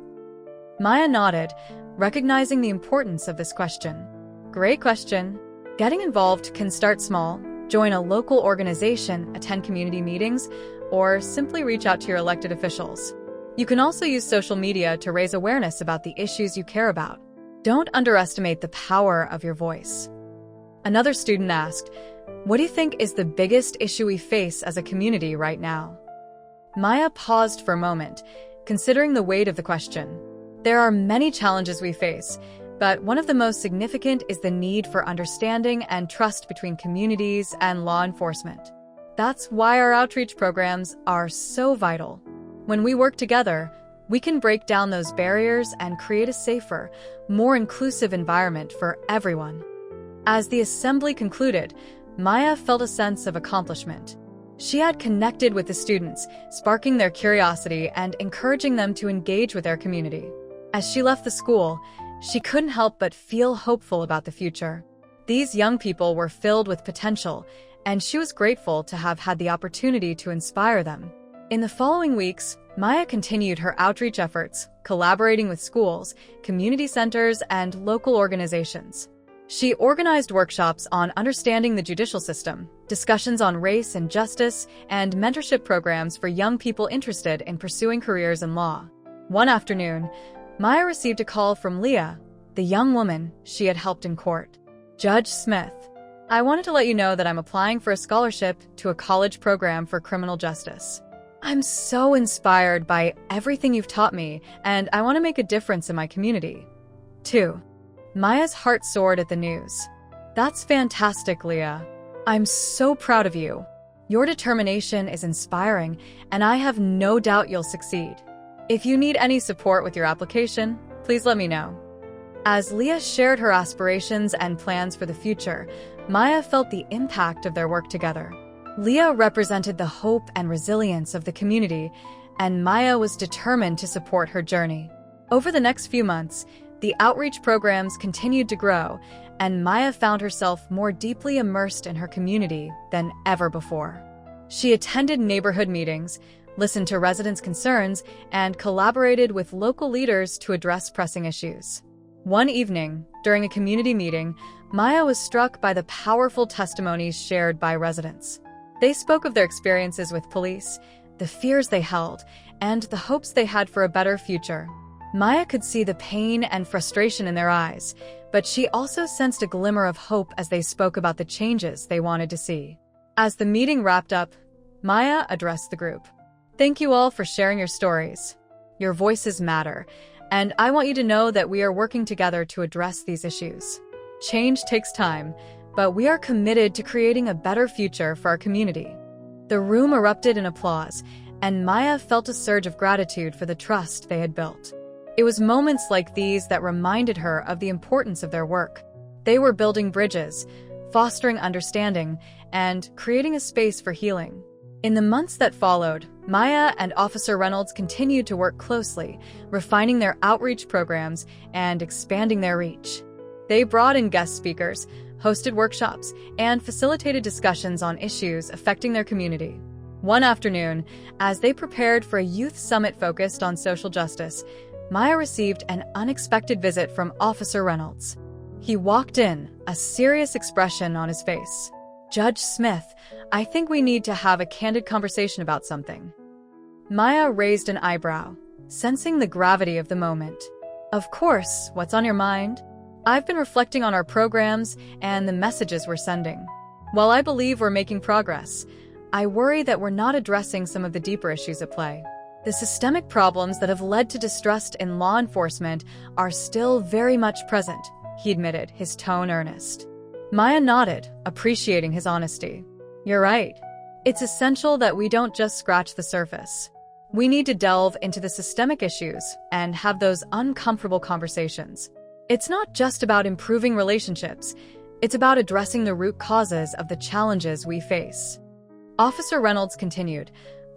Maya nodded, recognizing the importance of this question. Great question. Getting involved can start small. Join a local organization, attend community meetings, or simply reach out to your elected officials. You can also use social media to raise awareness about the issues you care about. Don't underestimate the power of your voice. Another student asked, "What do you think is the biggest issue we face as a community right now?" Maya paused for a moment, considering the weight of the question. There are many challenges we face, but one of the most significant is the need for understanding and trust between communities and law enforcement. That's why our outreach programs are so vital. When we work together, we can break down those barriers and create a safer, more inclusive environment for everyone. As the assembly concluded, Maya felt a sense of accomplishment. She had connected with the students, sparking their curiosity and encouraging them to engage with their community. As she left the school, She couldn't help but feel hopeful about the future. These young people were filled with potential, and she was grateful to have had the opportunity to inspire them. In the following weeks, Maya continued her outreach efforts, collaborating with schools, community centers, and local organizations. She organized workshops on understanding the judicial system, discussions on race and justice, and mentorship programs for young people interested in pursuing careers in law. One afternoon, Maya received a call from Leah, the young woman she had helped in court. "Judge Smith, I wanted to let you know that I'm applying for a scholarship to a college program for criminal justice. I'm so inspired by everything you've taught me, and I want to make a difference in my community." 2. Maya's heart soared at the news. "That's fantastic, Leah. I'm so proud of you. Your determination is inspiring, and I have no doubt you'll succeed. If you need any support with your application, please let me know." As Leah shared her aspirations and plans for the future, Maya felt the impact of their work together. Leah represented the hope and resilience of the community, and Maya was determined to support her journey. Over the next few months, the outreach programs continued to grow, and Maya found herself more deeply immersed in her community than ever before. She attended neighborhood meetings, listened to residents' concerns, and collaborated with local leaders to address pressing issues. One evening, during a community meeting, Maya was struck by the powerful testimonies shared by residents. They spoke of their experiences with police, the fears they held, and the hopes they had for a better future. Maya could see the pain and frustration in their eyes, but she also sensed a glimmer of hope as they spoke about the changes they wanted to see. As the meeting wrapped up, Maya addressed the group. "Thank you all for sharing your stories. Your voices matter, and I want you to know that we are working together to address these issues. Change takes time, but we are committed to creating a better future for our community." The room erupted in applause, and Maya felt a surge of gratitude for the trust they had built. It was moments like these that reminded her of the importance of their work. They were building bridges, fostering understanding, and creating a space for healing. In the months that followed, Maya and Officer Reynolds continued to work closely, refining their outreach programs and expanding their reach. They brought in guest speakers, hosted workshops, and facilitated discussions on issues affecting their community. One afternoon, as they prepared for a youth summit focused on social justice, Maya received an unexpected visit from Officer Reynolds. He walked in, a serious expression on his face. "Judge Smith, I think we need to have a candid conversation about something." Maya raised an eyebrow, sensing the gravity of the moment. "Of course, what's on your mind?" "I've been reflecting on our programs and the messages we're sending. While I believe we're making progress, I worry that we're not addressing some of the deeper issues at play. The systemic problems that have led to distrust in law enforcement are still very much present," he admitted, his tone earnest. Maya nodded, appreciating his honesty. "You're right. It's essential that we don't just scratch the surface. We need to delve into the systemic issues and have those uncomfortable conversations. It's not just about improving relationships, it's about addressing the root causes of the challenges we face." Officer Reynolds continued,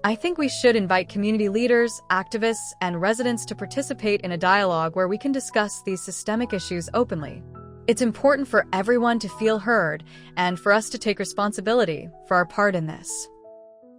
"I think we should invite community leaders, activists, and residents to participate in a dialogue where we can discuss these systemic issues openly. It's important for everyone to feel heard and for us to take responsibility for our part in this."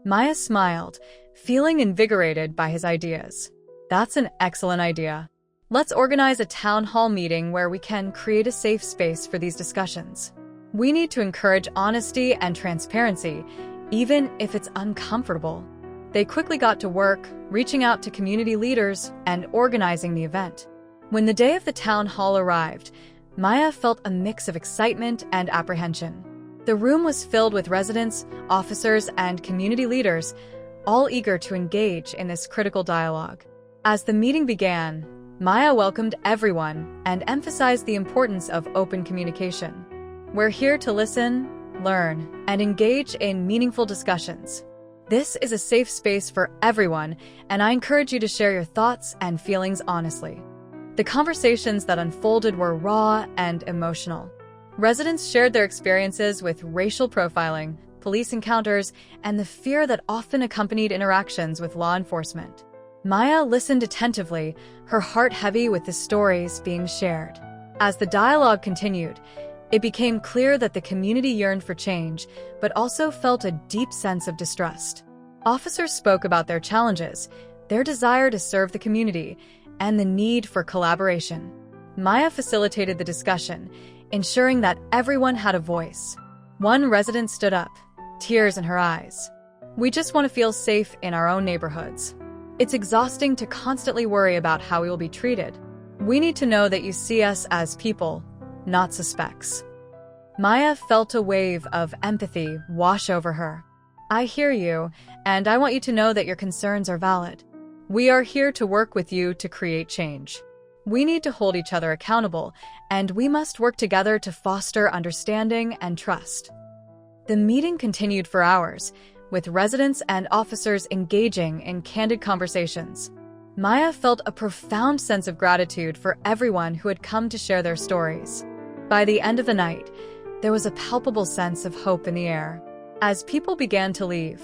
Maya smiled, feeling invigorated by his ideas. "That's an excellent idea. Let's organize a town hall meeting where we can create a safe space for these discussions. We need to encourage honesty and transparency, even if it's uncomfortable." They quickly got to work, reaching out to community leaders and organizing the event. When the day of the town hall arrived, Maya felt a mix of excitement and apprehension. The room was filled with residents, officers, and community leaders, all eager to engage in this critical dialogue. As the meeting began, Maya welcomed everyone and emphasized the importance of open communication. "We're here to listen, learn, and engage in meaningful discussions. This is a safe space for everyone, and I encourage you to share your thoughts and feelings honestly." The conversations that unfolded were raw and emotional. Residents shared their experiences with racial profiling, police encounters, and the fear that often accompanied interactions with law enforcement. Maya listened attentively, her heart heavy with the stories being shared. As the dialogue continued, it became clear that the community yearned for change, but also felt a deep sense of distrust. Officers spoke about their challenges, their desire to serve the community, and the need for collaboration. Maya facilitated the discussion, ensuring that everyone had a voice. One resident stood up, tears in her eyes. "We just want to feel safe in our own neighborhoods. It's exhausting to constantly worry about how we will be treated. We need to know that you see us as people, not suspects." Maya felt a wave of empathy wash over her. "I hear you, and I want you to know that your concerns are valid. We are here to work with you to create change. We need to hold each other accountable, and we must work together to foster understanding and trust." The meeting continued for hours, with residents and officers engaging in candid conversations. Maya felt a profound sense of gratitude for everyone who had come to share their stories. By the end of the night, there was a palpable sense of hope in the air. As people began to leave,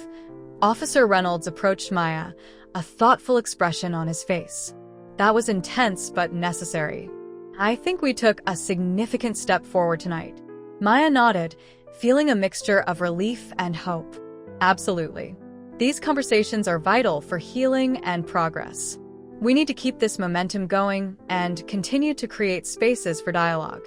Officer Reynolds approached Maya, a thoughtful expression on his face. "That was intense but necessary. I think we took a significant step forward tonight." Maya nodded, feeling a mixture of relief and hope. "Absolutely. These conversations are vital for healing and progress. We need to keep this momentum going and continue to create spaces for dialogue."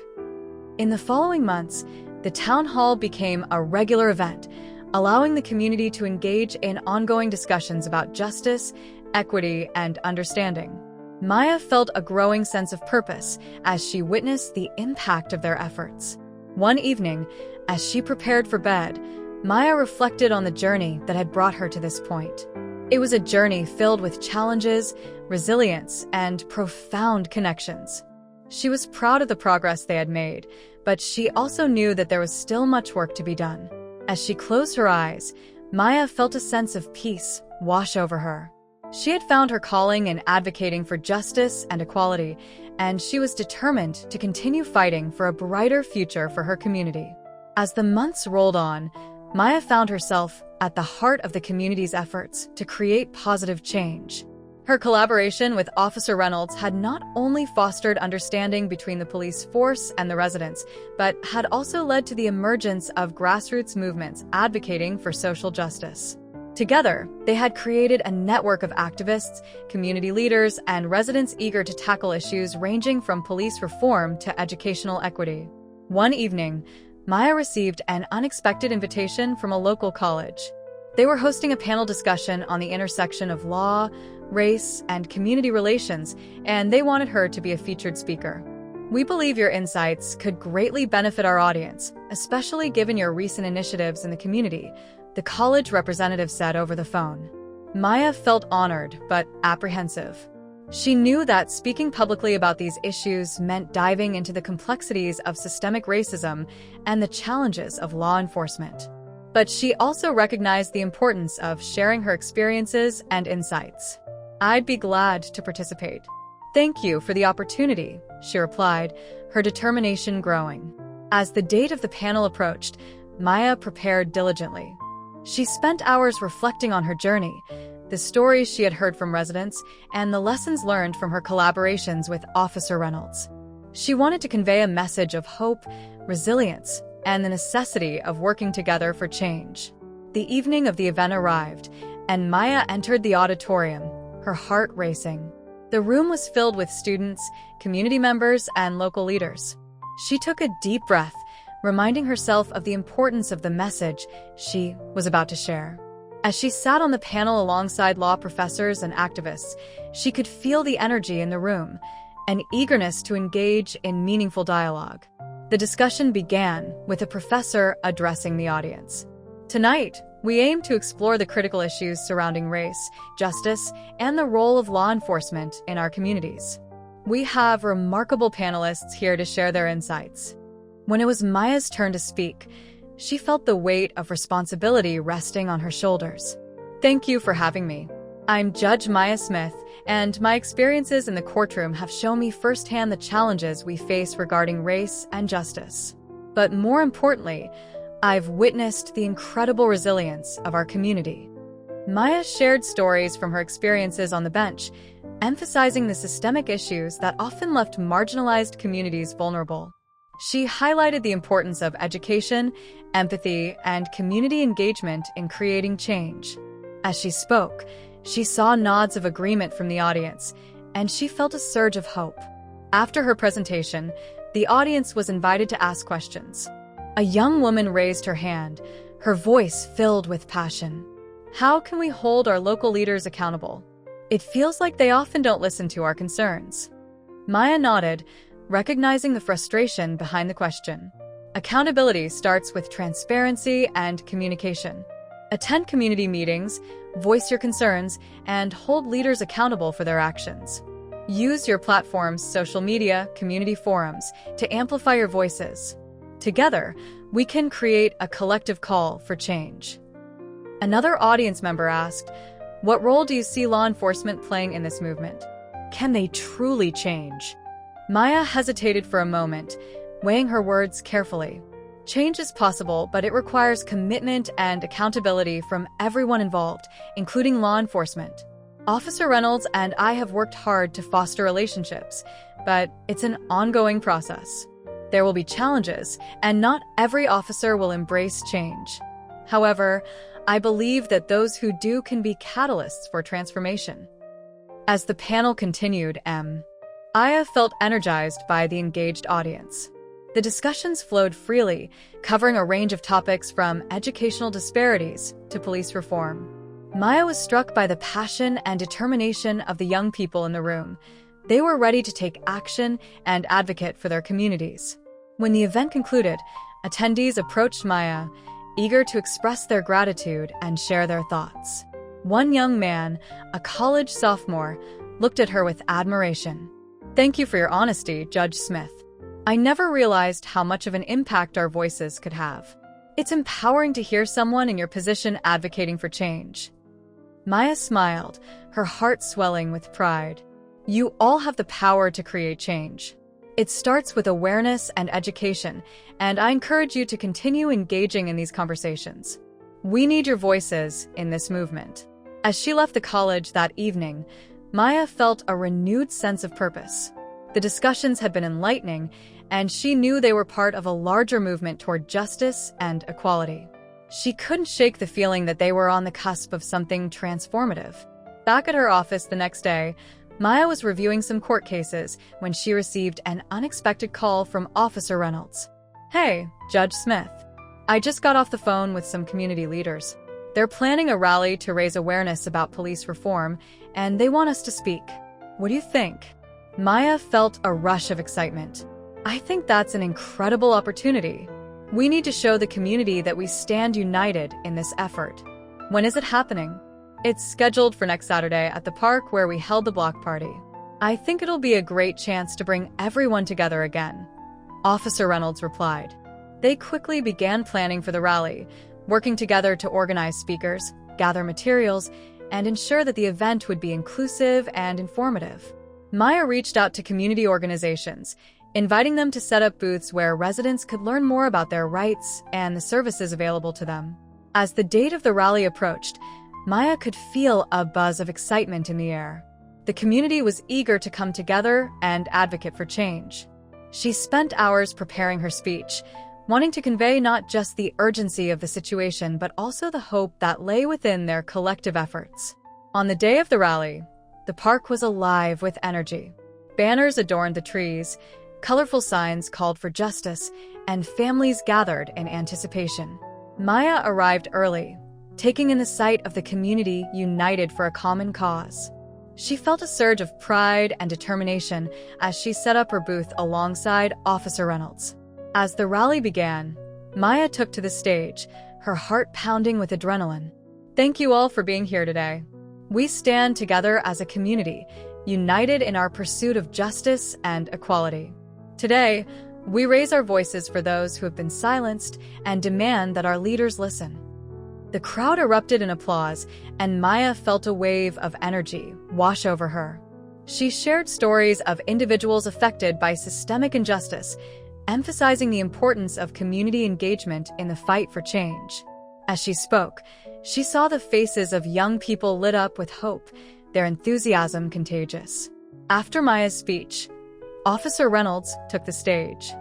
In the following months, the town hall became a regular event, allowing the community to engage in ongoing discussions about justice, equity, and understanding. Maya felt a growing sense of purpose as she witnessed the impact of their efforts. One evening, as she prepared for bed, Maya reflected on the journey that had brought her to this point. It was a journey filled with challenges, resilience, and profound connections. She was proud of the progress they had made, but she also knew that there was still much work to be done. As she closed her eyes, Maya felt a sense of peace wash over her. She had found her calling in advocating for justice and equality, and she was determined to continue fighting for a brighter future for her community. As the months rolled on, Maya found herself at the heart of the community's efforts to create positive change. Her collaboration with Officer Reynolds had not only fostered understanding between the police force and the residents, but had also led to the emergence of grassroots movements advocating for social justice. Together, they had created a network of activists, community leaders, and residents eager to tackle issues ranging from police reform to educational equity. One evening, Maya received an unexpected invitation from a local college. They were hosting a panel discussion on the intersection of law, race, and community relations, and they wanted her to be a featured speaker. "We believe your insights could greatly benefit our audience, especially given your recent initiatives in the community," the college representative said over the phone. Maya felt honored but apprehensive. She knew that speaking publicly about these issues meant diving into the complexities of systemic racism and the challenges of law enforcement. But she also recognized the importance of sharing her experiences and insights. "I'd be glad to participate. Thank you for the opportunity," she replied, her determination growing. As the date of the panel approached, Maya prepared diligently. She spent hours reflecting on her journey, the stories she had heard from residents, and the lessons learned from her collaborations with Officer Reynolds. She wanted to convey a message of hope, resilience, and the necessity of working together for change. The evening of the event arrived, and Maya entered the auditorium, her heart racing. The room was filled with students, community members, and local leaders. She took a deep breath, reminding herself of the importance of the message she was about to share. As she sat on the panel alongside law professors and activists, she could feel the energy in the room, an eagerness to engage in meaningful dialogue. The discussion began with a professor addressing the audience. "Tonight, we aim to explore the critical issues surrounding race, justice, and the role of law enforcement in our communities. We have remarkable panelists here to share their insights." When it was Maya's turn to speak, she felt the weight of responsibility resting on her shoulders. "Thank you for having me. I'm Judge Maya Smith, and my experiences in the courtroom have shown me firsthand the challenges we face regarding race and justice. But more importantly, I've witnessed the incredible resilience of our community. Maya shared stories from her experiences on the bench, emphasizing the systemic issues that often left marginalized communities vulnerable. She highlighted the importance of education, empathy, and community engagement in creating change. As she spoke, she saw nods of agreement from the audience, and she felt a surge of hope. After her presentation, the audience was invited to ask questions. A young woman raised her hand, her voice filled with passion. How can we hold our local leaders accountable? It feels like they often don't listen to our concerns. Maya nodded, recognizing the frustration behind the question. Accountability starts with transparency and communication. Attend community meetings, voice your concerns, and hold leaders accountable for their actions. Use your platform's social media, community forums to amplify your voices. Together, we can create a collective call for change. Another audience member asked, "What role do you see law enforcement playing in this movement? Can they truly change?" Maya hesitated for a moment, weighing her words carefully. Change is possible, but it requires commitment and accountability from everyone involved, including law enforcement. Officer Reynolds and I have worked hard to foster relationships, but it's an ongoing process. There will be challenges, and not every officer will embrace change. However, I believe that those who do can be catalysts for transformation. As the panel continued, Aya felt energized by the engaged audience. The discussions flowed freely, covering a range of topics from educational disparities to police reform. Maya was struck by the passion and determination of the young people in the room. They were ready to take action and advocate for their communities. When the event concluded, attendees approached Maya, eager to express their gratitude and share their thoughts. One young man, a college sophomore, looked at her with admiration. "Thank you for your honesty, Judge Smith. I never realized how much of an impact our voices could have. It's empowering to hear someone in your position advocating for change." Maya smiled, her heart swelling with pride. You all have the power to create change. It starts with awareness and education, and I encourage you to continue engaging in these conversations. We need your voices in this movement. As she left the college that evening, Maya felt a renewed sense of purpose. The discussions had been enlightening, and she knew they were part of a larger movement toward justice and equality. She couldn't shake the feeling that they were on the cusp of something transformative. Back at her office the next day, Maya was reviewing some court cases when she received an unexpected call from Officer Reynolds. "Hey, Judge Smith. I just got off the phone with some community leaders. They're planning a rally to raise awareness about police reform, and they want us to speak. What do you think?" Maya felt a rush of excitement. "I think that's an incredible opportunity. We need to show the community that we stand united in this effort. When is it happening?" "It's scheduled for next Saturday at the park where we held the block party. I think it'll be a great chance to bring everyone together again," Officer Reynolds replied. They quickly began planning for the rally, working together to organize speakers, gather materials, and ensure that the event would be inclusive and informative. Maya reached out to community organizations, inviting them to set up booths where residents could learn more about their rights and the services available to them. As the date of the rally approached, Maya could feel a buzz of excitement in the air. The community was eager to come together and advocate for change. She spent hours preparing her speech, wanting to convey not just the urgency of the situation but also the hope that lay within their collective efforts. On the day of the rally, the park was alive with energy. Banners adorned the trees, colorful signs called for justice, and families gathered in anticipation. Maya arrived early, taking in the sight of the community united for a common cause. She felt a surge of pride and determination as she set up her booth alongside Officer Reynolds. As the rally began, Maya took to the stage, her heart pounding with adrenaline. "Thank you all for being here today. We stand together as a community, united in our pursuit of justice and equality. Today, we raise our voices for those who have been silenced and demand that our leaders listen." The crowd erupted in applause, and Maya felt a wave of energy wash over her. She shared stories of individuals affected by systemic injustice, emphasizing the importance of community engagement in the fight for change. As she spoke, she saw the faces of young people lit up with hope, their enthusiasm contagious. After Maya's speech, Officer Reynolds took the stage.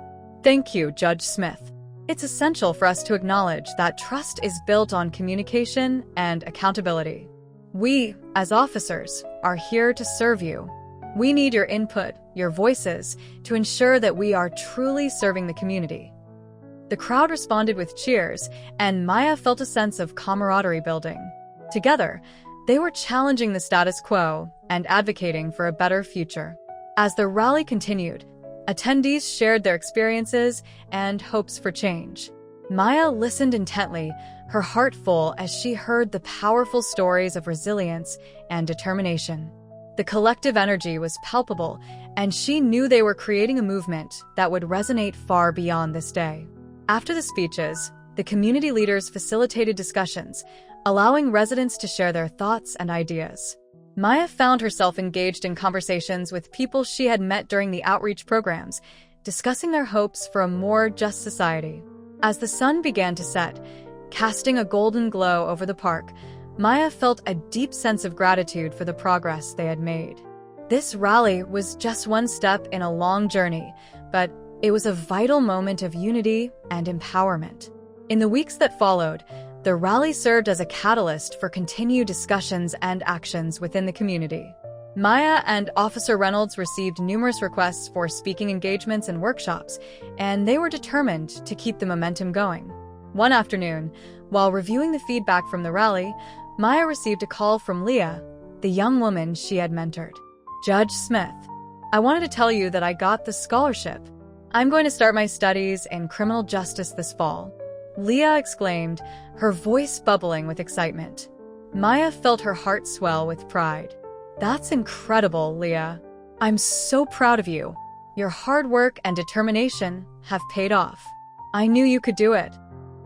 "Thank you, Judge Smith. It's essential for us to acknowledge that trust is built on communication and accountability. We, as officers, are here to serve you. We need your input, your voices, to ensure that we are truly serving the community." The crowd responded with cheers, and Maya felt a sense of camaraderie building. Together, they were challenging the status quo and advocating for a better future. As the rally continued, attendees shared their experiences and hopes for change. Maya listened intently, her heart full as she heard the powerful stories of resilience and determination. The collective energy was palpable, and she knew they were creating a movement that would resonate far beyond this day. After the speeches, the community leaders facilitated discussions, allowing residents to share their thoughts and ideas. Maya found herself engaged in conversations with people she had met during the outreach programs, discussing their hopes for a more just society. As the sun began to set, casting a golden glow over the park, Maya felt a deep sense of gratitude for the progress they had made. This rally was just one step in a long journey, but it was a vital moment of unity and empowerment. In the weeks that followed, the rally served as a catalyst for continued discussions and actions within the community. Maya and Officer Reynolds received numerous requests for speaking engagements and workshops, and they were determined to keep the momentum going. One afternoon, while reviewing the feedback from the rally, Maya received a call from Leah, the young woman she had mentored. "Judge Smith, I wanted to tell you that I got the scholarship. I'm going to start my studies in criminal justice this fall," Leah exclaimed, her voice bubbling with excitement. Maya felt her heart swell with pride. "That's incredible, Leah. I'm so proud of you. Your hard work and determination have paid off. I knew you could do it."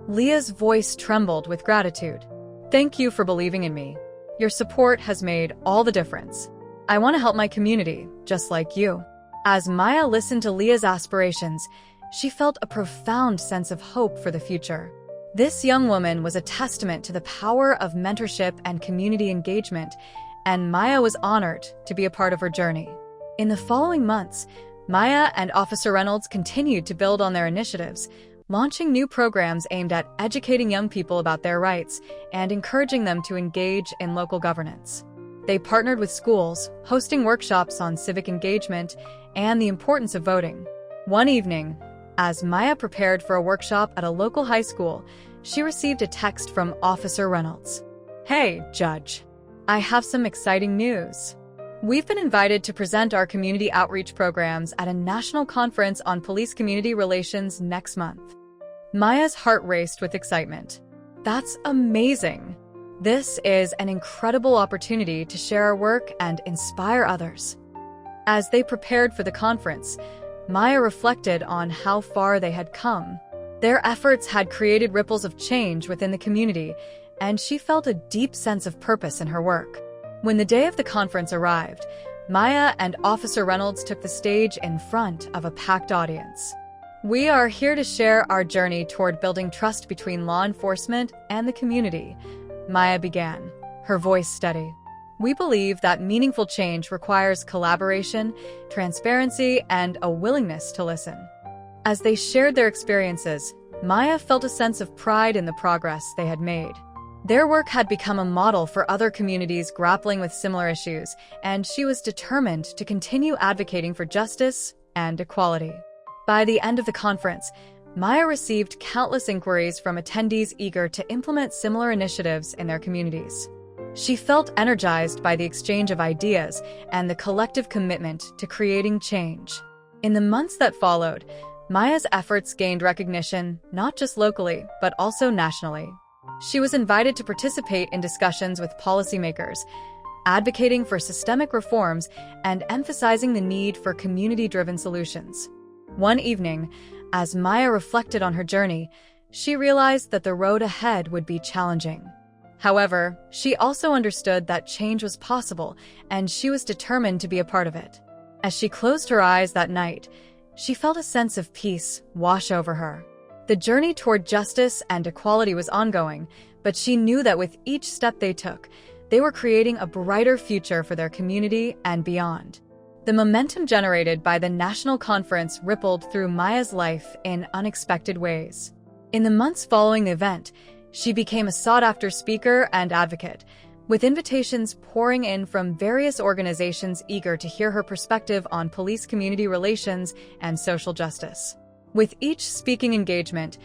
Leah's voice trembled with gratitude. "Thank you for believing in me. Your support has made all the difference. I want to help my community, just like you." As Maya listened to Leah's aspirations, she felt a profound sense of hope for the future. This young woman was a testament to the power of mentorship and community engagement, and Maya was honored to be a part of her journey. In the following months, Maya and Officer Reynolds continued to build on their initiatives, launching new programs aimed at educating young people about their rights and encouraging them to engage in local governance. They partnered with schools, hosting workshops on civic engagement and the importance of voting. One evening, as Maya prepared for a workshop at a local high school, she received a text from Officer Reynolds. "Hey, Judge. I have some exciting news. We've been invited to present our community outreach programs at a national conference on police-community relations next month." Maya's heart raced with excitement. "That's amazing. This is an incredible opportunity to share our work and inspire others." As they prepared for the conference, Maya reflected on how far they had come. Their efforts had created ripples of change within the community, and she felt a deep sense of purpose in her work. When the day of the conference arrived, Maya and Officer Reynolds took the stage in front of a packed audience. "We are here to share our journey toward building trust between law enforcement and the community," Maya began, her voice steady. "We believe that meaningful change requires collaboration, transparency, and a willingness to listen." As they shared their experiences, Maya felt a sense of pride in the progress they had made. Their work had become a model for other communities grappling with similar issues, and she was determined to continue advocating for justice and equality. By the end of the conference, Maya received countless inquiries from attendees eager to implement similar initiatives in their communities. She felt energized by the exchange of ideas and the collective commitment to creating change. In the months that followed, Maya's efforts gained recognition not just locally, but also nationally. She was invited to participate in discussions with policymakers, advocating for systemic reforms and emphasizing the need for community-driven solutions. One evening, as Maya reflected on her journey, she realized that the road ahead would be challenging. However, she also understood that change was possible, and she was determined to be a part of it. As she closed her eyes that night, she felt a sense of peace wash over her. The journey toward justice and equality was ongoing, but she knew that with each step they took, they were creating a brighter future for their community and beyond. The momentum generated by the national conference rippled through Maya's life in unexpected ways. In the months following the event, she became a sought-after speaker and advocate, with invitations pouring in from various organizations eager to hear her perspective on police-community relations and social justice. With each speaking engagement,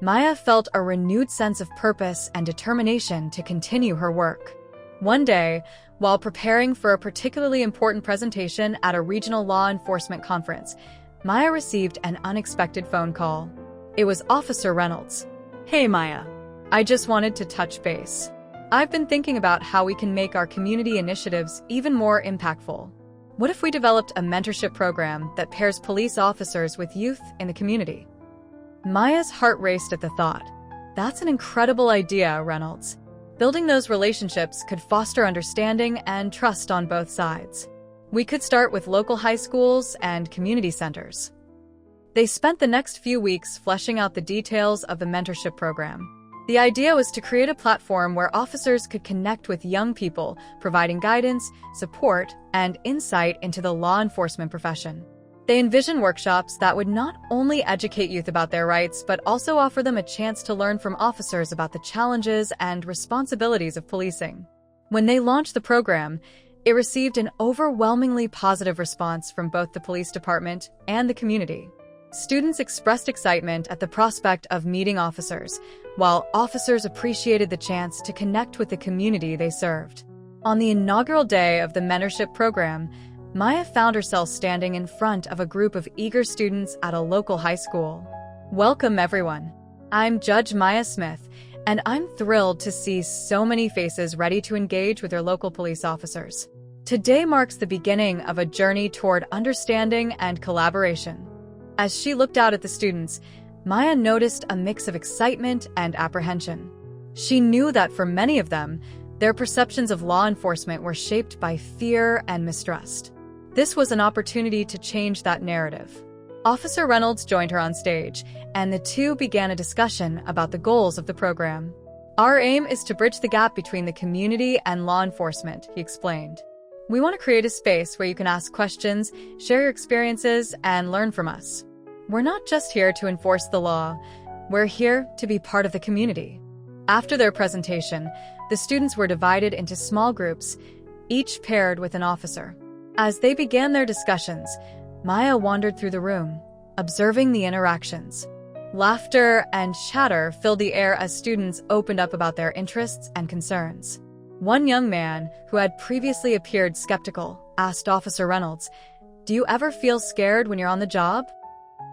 Maya felt a renewed sense of purpose and determination to continue her work. One day, while preparing for a particularly important presentation at a regional law enforcement conference, Maya received an unexpected phone call. It was Officer Reynolds. "Hey Maya, I just wanted to touch base. I've been thinking about how we can make our community initiatives even more impactful. What if we developed a mentorship program that pairs police officers with youth in the community?" Maya's heart raced at the thought. "That's an incredible idea, Reynolds. Building those relationships could foster understanding and trust on both sides. We could start with local high schools and community centers." They spent the next few weeks fleshing out the details of the mentorship program. The idea was to create a platform where officers could connect with young people, providing guidance, support, and insight into the law enforcement profession. They envisioned workshops that would not only educate youth about their rights, but also offer them a chance to learn from officers about the challenges and responsibilities of policing. When they launched the program, it received an overwhelmingly positive response from both the police department and the community. Students expressed excitement at the prospect of meeting officers, while officers appreciated the chance to connect with the community they served. On the inaugural day of the mentorship program, Maya found herself standing in front of a group of eager students at a local high school. "Welcome, everyone. I'm Judge Maya Smith, and I'm thrilled to see so many faces ready to engage with their local police officers. Today marks the beginning of a journey toward understanding and collaboration." As she looked out at the students, Maya noticed a mix of excitement and apprehension. She knew that for many of them, their perceptions of law enforcement were shaped by fear and mistrust. This was an opportunity to change that narrative. Officer Reynolds joined her on stage, and the two began a discussion about the goals of the program. "Our aim is to bridge the gap between the community and law enforcement," he explained. "We want to create a space where you can ask questions, share your experiences, and learn from us. We're not just here to enforce the law, we're here to be part of the community." After their presentation, the students were divided into small groups, each paired with an officer. As they began their discussions, Maya wandered through the room, observing the interactions. Laughter and chatter filled the air as students opened up about their interests and concerns. One young man, who had previously appeared skeptical, asked Officer Reynolds, "Do you ever feel scared when you're on the job?"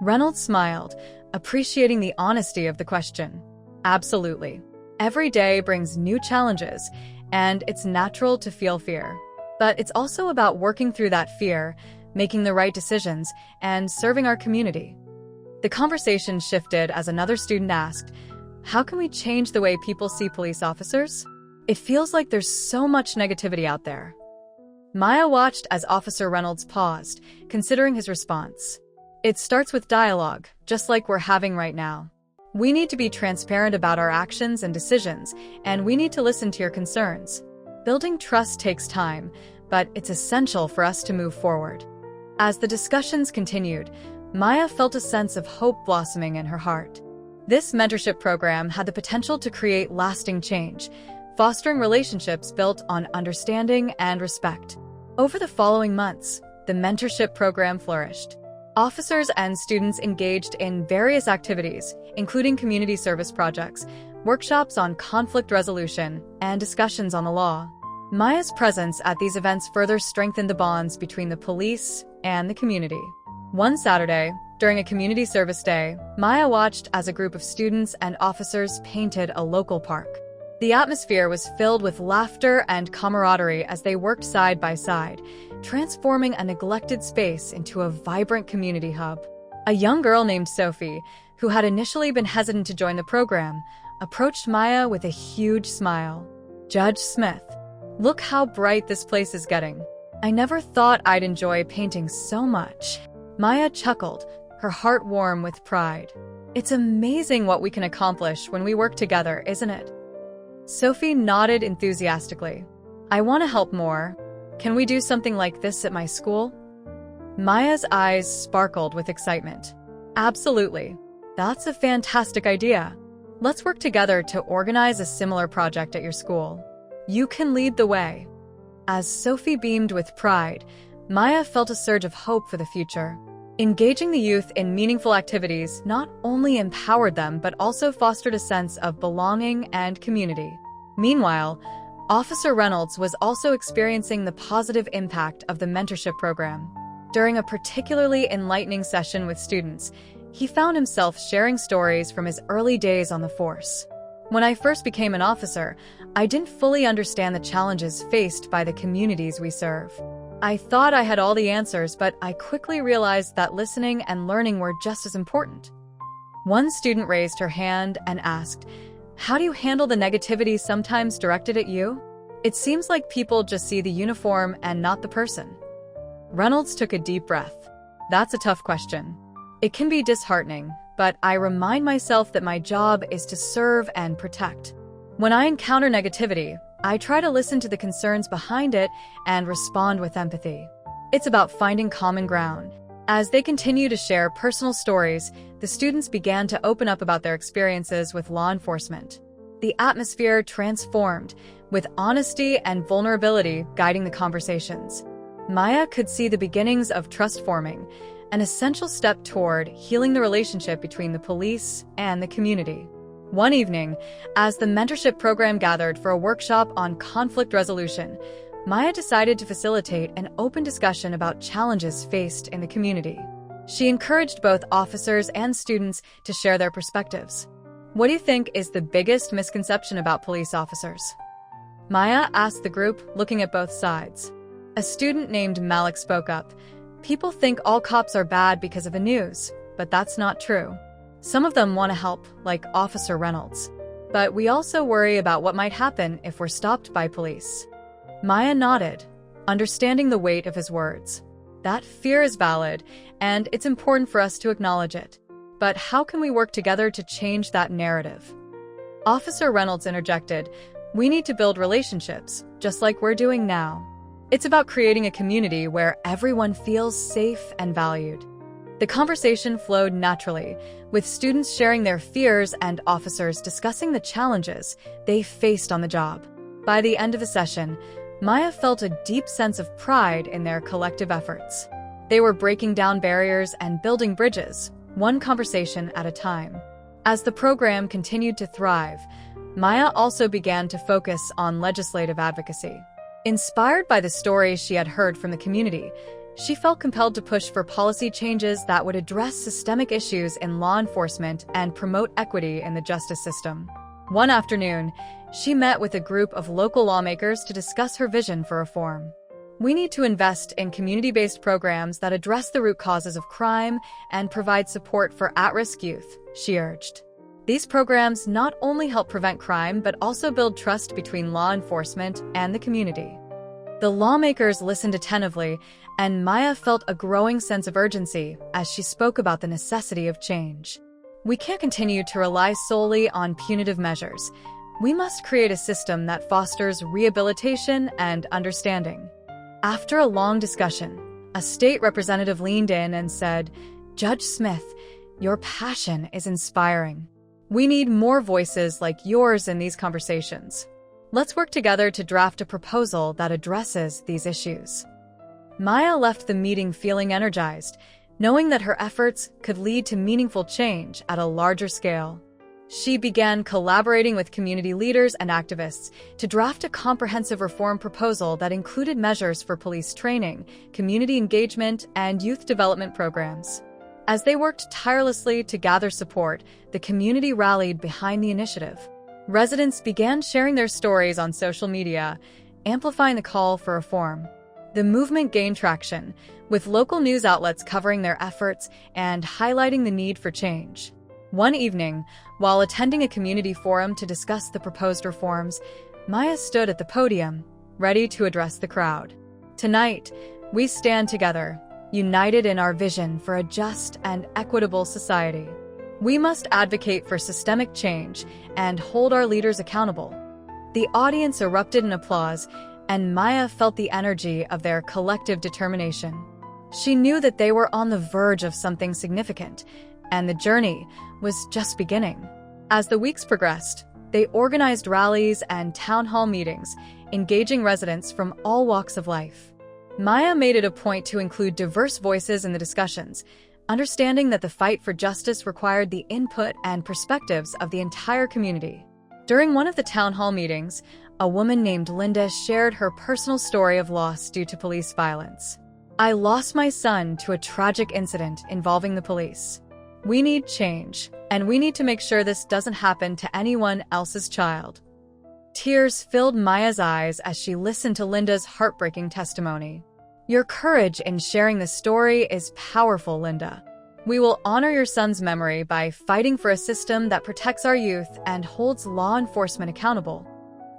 Reynolds smiled, appreciating the honesty of the question. "Absolutely. Every day brings new challenges, and it's natural to feel fear. But it's also about working through that fear, making the right decisions, and serving our community." The conversation shifted as another student asked, "How can we change the way people see police officers? It feels like there's so much negativity out there." Maya watched as Officer Reynolds paused, considering his response. "It starts with dialogue, just like we're having right now. We need to be transparent about our actions and decisions, and we need to listen to your concerns. Building trust takes time, but it's essential for us to move forward." As the discussions continued, Maya felt a sense of hope blossoming in her heart. This mentorship program had the potential to create lasting change, fostering relationships built on understanding and respect. Over the following months, the mentorship program flourished. Officers and students engaged in various activities, including community service projects, workshops on conflict resolution, and discussions on the law. Maya's presence at these events further strengthened the bonds between the police and the community. One Saturday, during a community service day, Maya watched as a group of students and officers painted a local park. The atmosphere was filled with laughter and camaraderie as they worked side by side, transforming a neglected space into a vibrant community hub. A young girl named Sophie, who had initially been hesitant to join the program, approached Maya with a huge smile. "Judge Smith, look how bright this place is getting. I never thought I'd enjoy painting so much." Maya chuckled, her heart warm with pride. It's amazing what we can accomplish when we work together, isn't it? Sophie nodded enthusiastically. I want to help more. Can we do something like this at my school? Maya's eyes sparkled with excitement. Absolutely. That's a fantastic idea. Let's work together to organize a similar project at your school. You can lead the way. As Sophie beamed with pride, Maya felt a surge of hope for the future. Engaging the youth in meaningful activities not only empowered them but also fostered a sense of belonging and community. Meanwhile, Officer Reynolds was also experiencing the positive impact of the mentorship program. During a particularly enlightening session with students, he found himself sharing stories from his early days on the force. When I first became an officer, I didn't fully understand the challenges faced by the communities we serve. I thought I had all the answers, but I quickly realized that listening and learning were just as important. One student raised her hand and asked, "How do you handle the negativity sometimes directed at you? It seems like people just see the uniform and not the person." Reynolds took a deep breath. That's a tough question. It can be disheartening, but I remind myself that my job is to serve and protect. When I encounter negativity, I try to listen to the concerns behind it and respond with empathy. It's about finding common ground. As they continue to share personal stories, the students began to open up about their experiences with law enforcement. The atmosphere transformed, with honesty and vulnerability guiding the conversations. Maya could see the beginnings of trust forming, an essential step toward healing the relationship between the police and the community. One evening, as the mentorship program gathered for a workshop on conflict resolution, Maya decided to facilitate an open discussion about challenges faced in the community. She encouraged both officers and students to share their perspectives. What do you think is the biggest misconception about police officers? Maya asked the group, looking at both sides. A student named Malik spoke up. People think all cops are bad because of the news, but that's not true. Some of them want to help, like Officer Reynolds. But we also worry about what might happen if we're stopped by police. Maya nodded, understanding the weight of his words. That fear is valid, and it's important for us to acknowledge it. But how can we work together to change that narrative? Officer Reynolds interjected, "We need to build relationships, just like we're doing now. It's about creating a community where everyone feels safe and valued." The conversation flowed naturally, with students sharing their fears and officers discussing the challenges they faced on the job. By the end of the session, Maya felt a deep sense of pride in their collective efforts. They were breaking down barriers and building bridges, one conversation at a time. As the program continued to thrive, Maya also began to focus on legislative advocacy. Inspired by the stories she had heard from the community, she felt compelled to push for policy changes that would address systemic issues in law enforcement and promote equity in the justice system. One afternoon, she met with a group of local lawmakers to discuss her vision for reform. "We need to invest in community-based programs that address the root causes of crime and provide support for at-risk youth," she urged. These programs not only help prevent crime but also build trust between law enforcement and the community. The lawmakers listened attentively, and Maya felt a growing sense of urgency as she spoke about the necessity of change. We can't continue to rely solely on punitive measures. We must create a system that fosters rehabilitation and understanding. After a long discussion, a state representative leaned in and said, "Judge Smith, your passion is inspiring. We need more voices like yours in these conversations. Let's work together to draft a proposal that addresses these issues." Maya left the meeting feeling energized, knowing that her efforts could lead to meaningful change at a larger scale. She began collaborating with community leaders and activists to draft a comprehensive reform proposal that included measures for police training, community engagement, and youth development programs. As they worked tirelessly to gather support, the community rallied behind the initiative. Residents began sharing their stories on social media, amplifying the call for reform. The movement gained traction, with local news outlets covering their efforts and highlighting the need for change. One evening, while attending a community forum to discuss the proposed reforms, Maya stood at the podium, ready to address the crowd. "Tonight, we stand together, united in our vision for a just and equitable society. We must advocate for systemic change and hold our leaders accountable." The audience erupted in applause, and Maya felt the energy of their collective determination. She knew that they were on the verge of something significant, and the journey was just beginning. As the weeks progressed, they organized rallies and town hall meetings, engaging residents from all walks of life. Maya made it a point to include diverse voices in the discussions, understanding that the fight for justice required the input and perspectives of the entire community. During one of the town hall meetings, a woman named Linda shared her personal story of loss due to police violence. "I lost my son to a tragic incident involving the police. We need change, and we need to make sure this doesn't happen to anyone else's child." Tears filled Maya's eyes as she listened to Linda's heartbreaking testimony. "Your courage in sharing this story is powerful, Linda. We will honor your son's memory by fighting for a system that protects our youth and holds law enforcement accountable."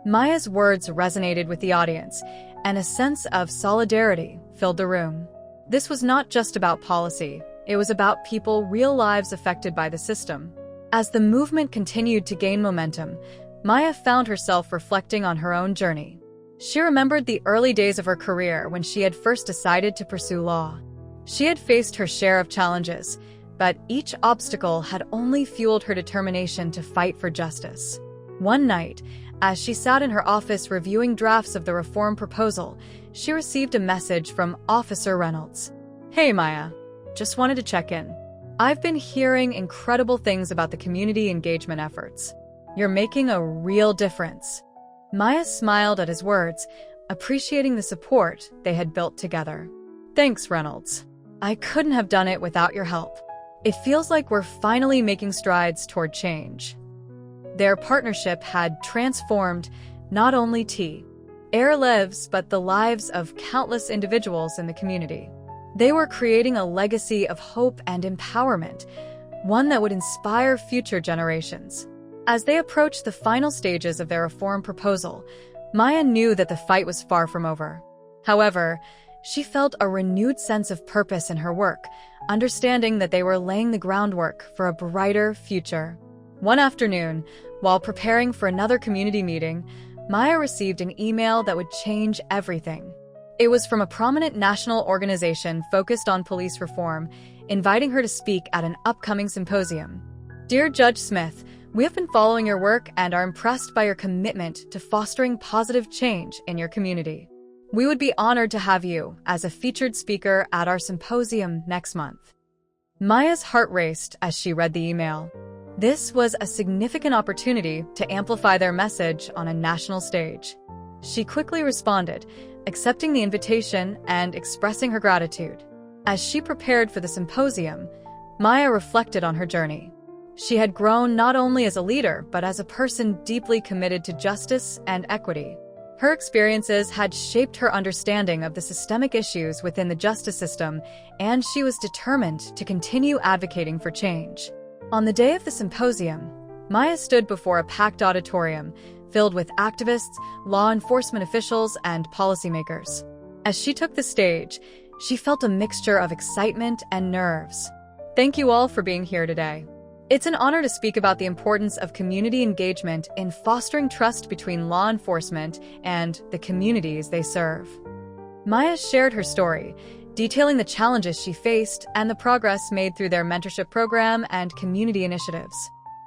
Maya's words resonated with the audience, and a sense of solidarity filled the room. This was not just about policy, it was about people, real lives affected by the system. As the movement continued to gain momentum, Maya found herself reflecting on her own journey. She remembered the early days of her career when she had first decided to pursue law. She had faced her share of challenges, but each obstacle had only fueled her determination to fight for justice. One night, as she sat in her office reviewing drafts of the reform proposal, she received a message from Officer Reynolds. "Hey, Maya. Just wanted to check in. I've been hearing incredible things about the community engagement efforts. You're making a real difference." Maya smiled at his words, appreciating the support they had built together. "Thanks, Reynolds. I couldn't have done it without your help. It feels like we're finally making strides toward change." Their partnership had transformed not only T.R. lives, but the lives of countless individuals in the community. They were creating a legacy of hope and empowerment, one that would inspire future generations. As they approached the final stages of their reform proposal, Maya knew that the fight was far from over. However, she felt a renewed sense of purpose in her work, understanding that they were laying the groundwork for a brighter future. One afternoon, while preparing for another community meeting, Maya received an email that would change everything. It was from a prominent national organization focused on police reform, inviting her to speak at an upcoming symposium. "Dear Judge Smith, we have been following your work and are impressed by your commitment to fostering positive change in your community. We would be honored to have you as a featured speaker at our symposium next month." Maya's heart raced as she read the email. This was a significant opportunity to amplify their message on a national stage. She quickly responded, accepting the invitation and expressing her gratitude. As she prepared for the symposium, Maya reflected on her journey. She had grown not only as a leader, but as a person deeply committed to justice and equity. Her experiences had shaped her understanding of the systemic issues within the justice system, and she was determined to continue advocating for change. On the day of the symposium, Maya stood before a packed auditorium filled with activists, law enforcement officials, and policymakers. As she took the stage, she felt a mixture of excitement and nerves. "Thank you all for being here today. It's an honor to speak about the importance of community engagement in fostering trust between law enforcement and the communities they serve." Maya shared her story, detailing the challenges she faced and the progress made through their mentorship program and community initiatives.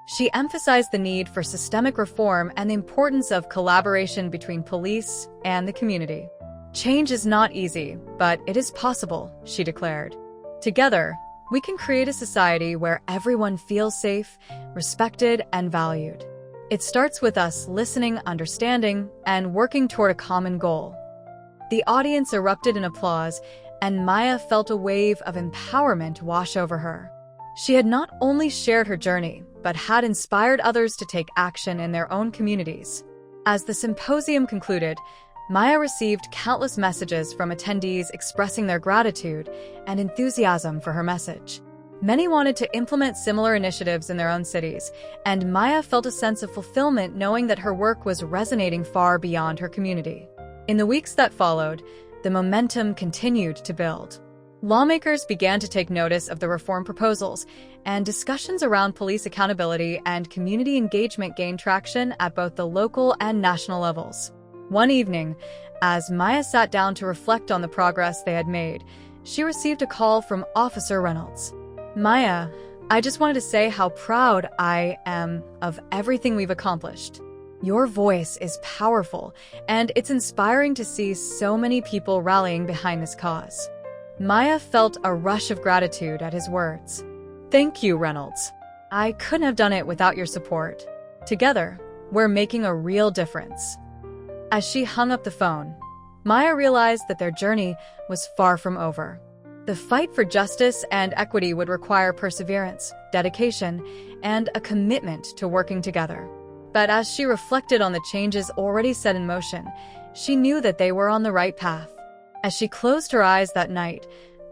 She emphasized the need for systemic reform and the importance of collaboration between police and the community. "Change is not easy, but it is possible," she declared. "Together, we can create a society where everyone feels safe, respected, and valued. It starts with us listening, understanding, and working toward a common goal." The audience erupted in applause, and Maya felt a wave of empowerment wash over her. She had not only shared her journey, but had inspired others to take action in their own communities. As the symposium concluded, Maya received countless messages from attendees expressing their gratitude and enthusiasm for her message. Many wanted to implement similar initiatives in their own cities, and Maya felt a sense of fulfillment knowing that her work was resonating far beyond her community. In the weeks that followed, the momentum continued to build. Lawmakers began to take notice of the reform proposals, and discussions around police accountability and community engagement gained traction at both the local and national levels. One evening, as Maya sat down to reflect on the progress they had made, she received a call from Officer Reynolds. "Maya, I just wanted to say how proud I am of everything we've accomplished. Your voice is powerful, and it's inspiring to see so many people rallying behind this cause." Maya felt a rush of gratitude at his words. "Thank you, Reynolds. I couldn't have done it without your support. Together, we're making a real difference." As she hung up the phone, Maya realized that their journey was far from over. The fight for justice and equity would require perseverance, dedication, and a commitment to working together. But as she reflected on the changes already set in motion, she knew that they were on the right path. As she closed her eyes that night,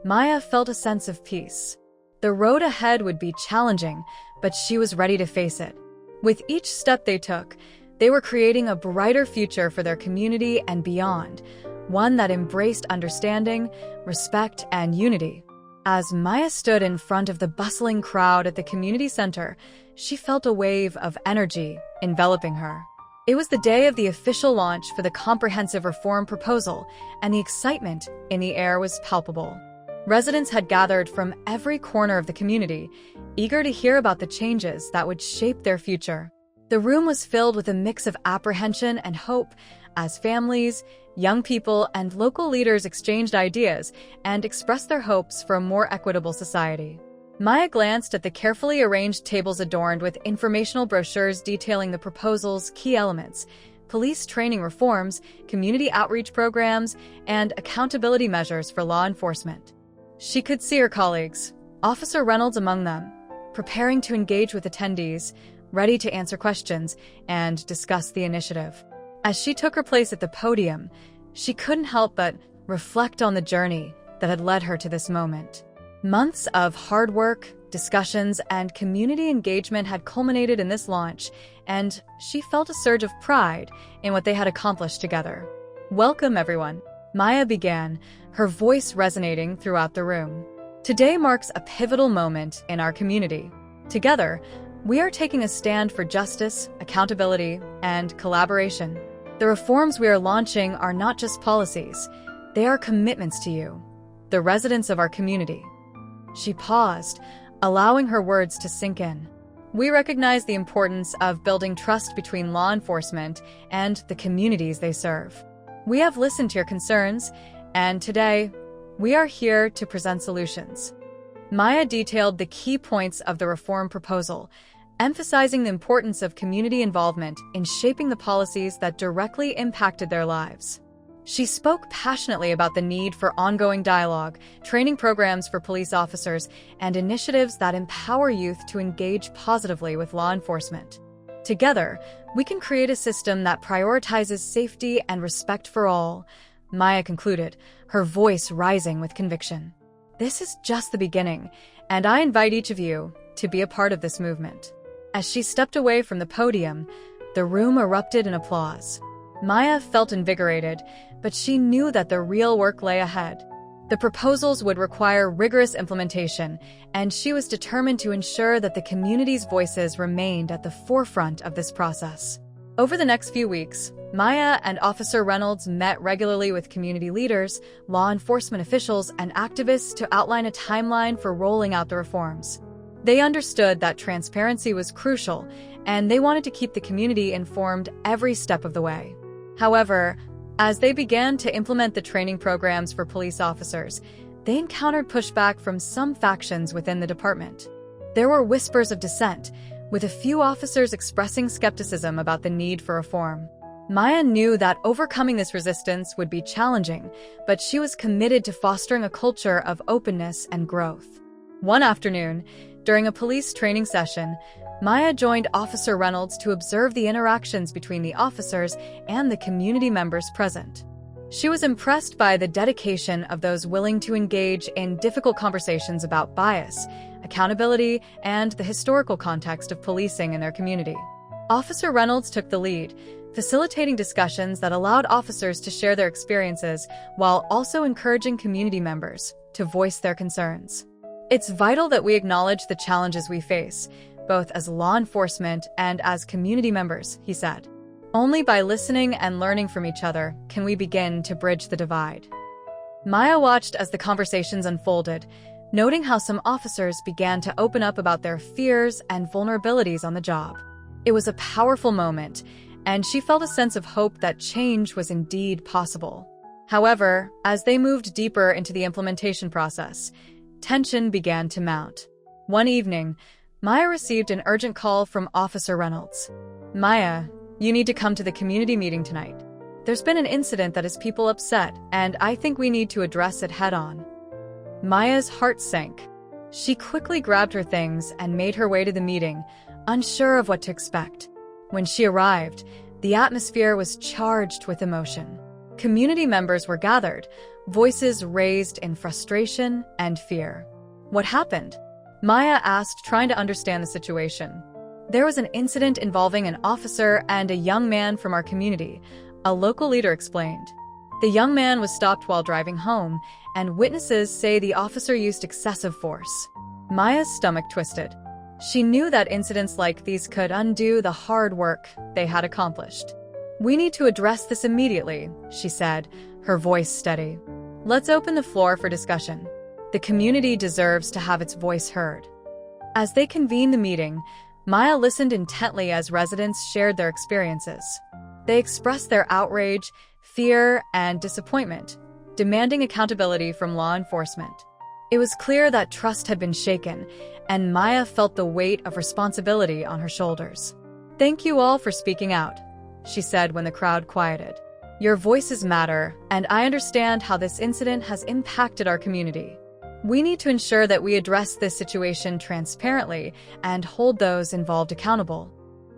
Maya felt a sense of peace. The road ahead would be challenging, but she was ready to face it. With each step they took, they were creating a brighter future for their community and beyond, one that embraced understanding, respect, and unity. As Maya stood in front of the bustling crowd at the community center, she felt a wave of energy enveloping her. It was the day of the official launch for the comprehensive reform proposal, and the excitement in the air was palpable. Residents had gathered from every corner of the community, eager to hear about the changes that would shape their future. The room was filled with a mix of apprehension and hope as families, young people, and local leaders exchanged ideas and expressed their hopes for a more equitable society. Maya glanced at the carefully arranged tables adorned with informational brochures detailing the proposal's key elements: police training reforms, community outreach programs, and accountability measures for law enforcement. She could see her colleagues, Officer Reynolds among them, preparing to engage with attendees, ready to answer questions and discuss the initiative. As she took her place at the podium, she couldn't help but reflect on the journey that had led her to this moment. Months of hard work, discussions, and community engagement had culminated in this launch, and she felt a surge of pride in what they had accomplished together. "Welcome, everyone," Maya began, her voice resonating throughout the room. "Today marks a pivotal moment in our community. Together, we are taking a stand for justice, accountability, and collaboration. The reforms we are launching are not just policies, they are commitments to you, the residents of our community." She paused, allowing her words to sink in. "We recognize the importance of building trust between law enforcement and the communities they serve. We have listened to your concerns, and today, we are here to present solutions." Maya detailed the key points of the reform proposal, emphasizing the importance of community involvement in shaping the policies that directly impacted their lives. She spoke passionately about the need for ongoing dialogue, training programs for police officers, and initiatives that empower youth to engage positively with law enforcement. "Together, we can create a system that prioritizes safety and respect for all," Maya concluded, her voice rising with conviction. "This is just the beginning, and I invite each of you to be a part of this movement." As she stepped away from the podium, the room erupted in applause. Maya felt invigorated, but she knew that the real work lay ahead. The proposals would require rigorous implementation, and she was determined to ensure that the community's voices remained at the forefront of this process. Over the next few weeks, Maya and Officer Reynolds met regularly with community leaders, law enforcement officials, and activists to outline a timeline for rolling out the reforms. They understood that transparency was crucial, and they wanted to keep the community informed every step of the way. However, as they began to implement the training programs for police officers, they encountered pushback from some factions within the department. There were whispers of dissent, with a few officers expressing skepticism about the need for reform. Maya knew that overcoming this resistance would be challenging, but she was committed to fostering a culture of openness and growth. One afternoon, during a police training session, Maya joined Officer Reynolds to observe the interactions between the officers and the community members present. She was impressed by the dedication of those willing to engage in difficult conversations about bias, accountability, and the historical context of policing in their community. Officer Reynolds took the lead, facilitating discussions that allowed officers to share their experiences while also encouraging community members to voice their concerns. It's vital that we acknowledge the challenges we face, both as law enforcement and as community members, he said. Only by listening and learning from each other can we begin to bridge the divide. Maya watched as the conversations unfolded, noting how some officers began to open up about their fears and vulnerabilities on the job. It was a powerful moment, and she felt a sense of hope that change was indeed possible. However, as they moved deeper into the implementation process, tension began to mount. One evening, Maya received an urgent call from Officer Reynolds. "Maya, you need to come to the community meeting tonight. There's been an incident that has people upset, and I think we need to address it head-on." Maya's heart sank. She quickly grabbed her things and made her way to the meeting, unsure of what to expect. When she arrived, the atmosphere was charged with emotion. Community members were gathered, voices raised in frustration and fear. "What happened?" Maya asked, trying to understand the situation. "There was an incident involving an officer and a young man from our community," a local leader explained. "The young man was stopped while driving home, and witnesses say the officer used excessive force." Maya's stomach twisted. She knew that incidents like these could undo the hard work they had accomplished. "We need to address this immediately," she said, her voice steady. "Let's open the floor for discussion. The community deserves to have its voice heard." As they convened the meeting, Maya listened intently as residents shared their experiences. They expressed their outrage, fear, and disappointment, demanding accountability from law enforcement. It was clear that trust had been shaken, and Maya felt the weight of responsibility on her shoulders. "Thank you all for speaking out," she said when the crowd quieted. "Your voices matter, and I understand how this incident has impacted our community. We need to ensure that we address this situation transparently and hold those involved accountable."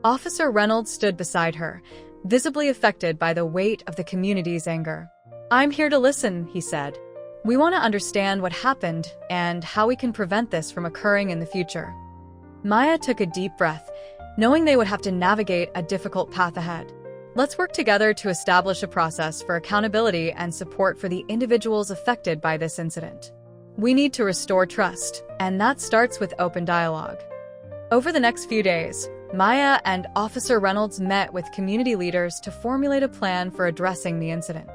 Officer Reynolds stood beside her, visibly affected by the weight of the community's anger. "I'm here to listen," he said. "We want to understand what happened and how we can prevent this from occurring in the future." Maya took a deep breath, knowing they would have to navigate a difficult path ahead. "Let's work together to establish a process for accountability and support for the individuals affected by this incident. We need to restore trust, and that starts with open dialogue." Over the next few days, Maya and Officer Reynolds met with community leaders to formulate a plan for addressing the incident.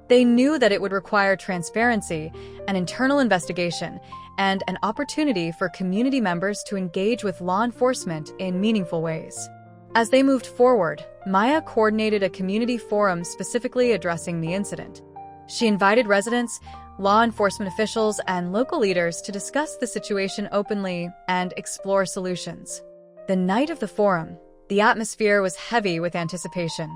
They knew that it would require transparency, an internal investigation, and an opportunity for community members to engage with law enforcement in meaningful ways. As they moved forward, Maya coordinated a community forum specifically addressing the incident. She invited residents, law enforcement officials, and local leaders to discuss the situation openly and explore solutions. The night of the forum, the atmosphere was heavy with anticipation.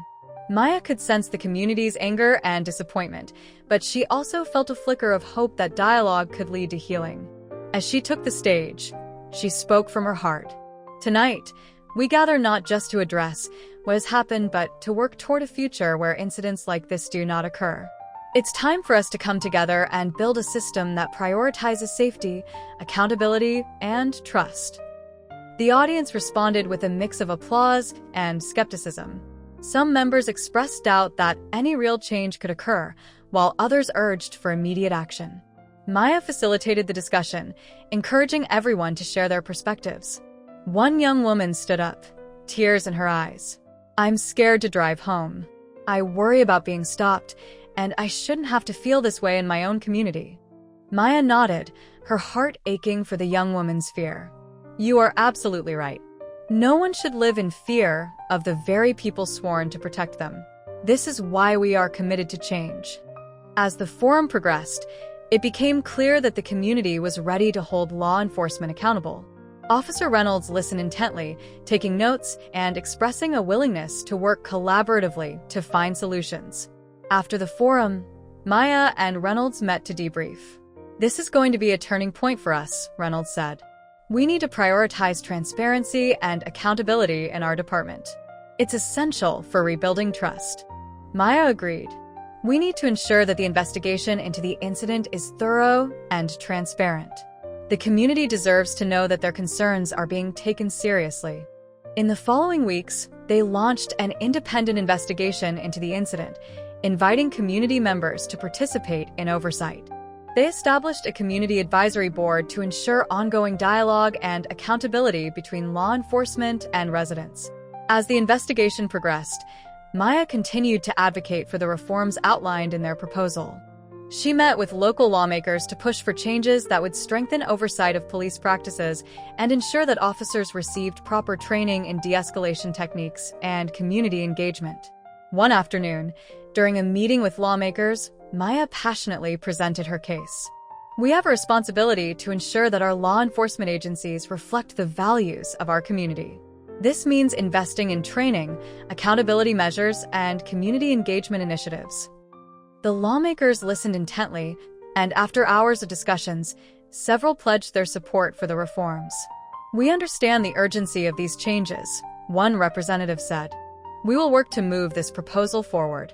Maya could sense the community's anger and disappointment, but she also felt a flicker of hope that dialogue could lead to healing. As she took the stage, she spoke from her heart. "Tonight, we gather not just to address what has happened, but to work toward a future where incidents like this do not occur. It's time for us to come together and build a system that prioritizes safety, accountability, and trust." The audience responded with a mix of applause and skepticism. Some members expressed doubt that any real change could occur, while others urged for immediate action. Maya facilitated the discussion, encouraging everyone to share their perspectives. One young woman stood up, tears in her eyes. "I'm scared to drive home. I worry about being stopped, and I shouldn't have to feel this way in my own community." Maya nodded, her heart aching for the young woman's fear. "You are absolutely right. No one should live in fear of the very people sworn to protect them. This is why we are committed to change." As the forum progressed, it became clear that the community was ready to hold law enforcement accountable. Officer Reynolds listened intently, taking notes and expressing a willingness to work collaboratively to find solutions. After the forum, Maya and Reynolds met to debrief. "This is going to be a turning point for us," Reynolds said. "We need to prioritize transparency and accountability in our department. It's essential for rebuilding trust." Maya agreed. "We need to ensure that the investigation into the incident is thorough and transparent. The community deserves to know that their concerns are being taken seriously." In the following weeks, they launched an independent investigation into the incident, inviting community members to participate in oversight. They established a community advisory board to ensure ongoing dialogue and accountability between law enforcement and residents. As the investigation progressed, Maya continued to advocate for the reforms outlined in their proposal. She met with local lawmakers to push for changes that would strengthen oversight of police practices and ensure that officers received proper training in de-escalation techniques and community engagement. One afternoon, during a meeting with lawmakers, Maya passionately presented her case. We have a responsibility to ensure that our law enforcement agencies reflect the values of our community. This means investing in training, accountability measures, and community engagement initiatives. The lawmakers listened intently, and after hours of discussions, several pledged their support for the reforms. "We understand the urgency of these changes," one representative said. "We will work to move this proposal forward."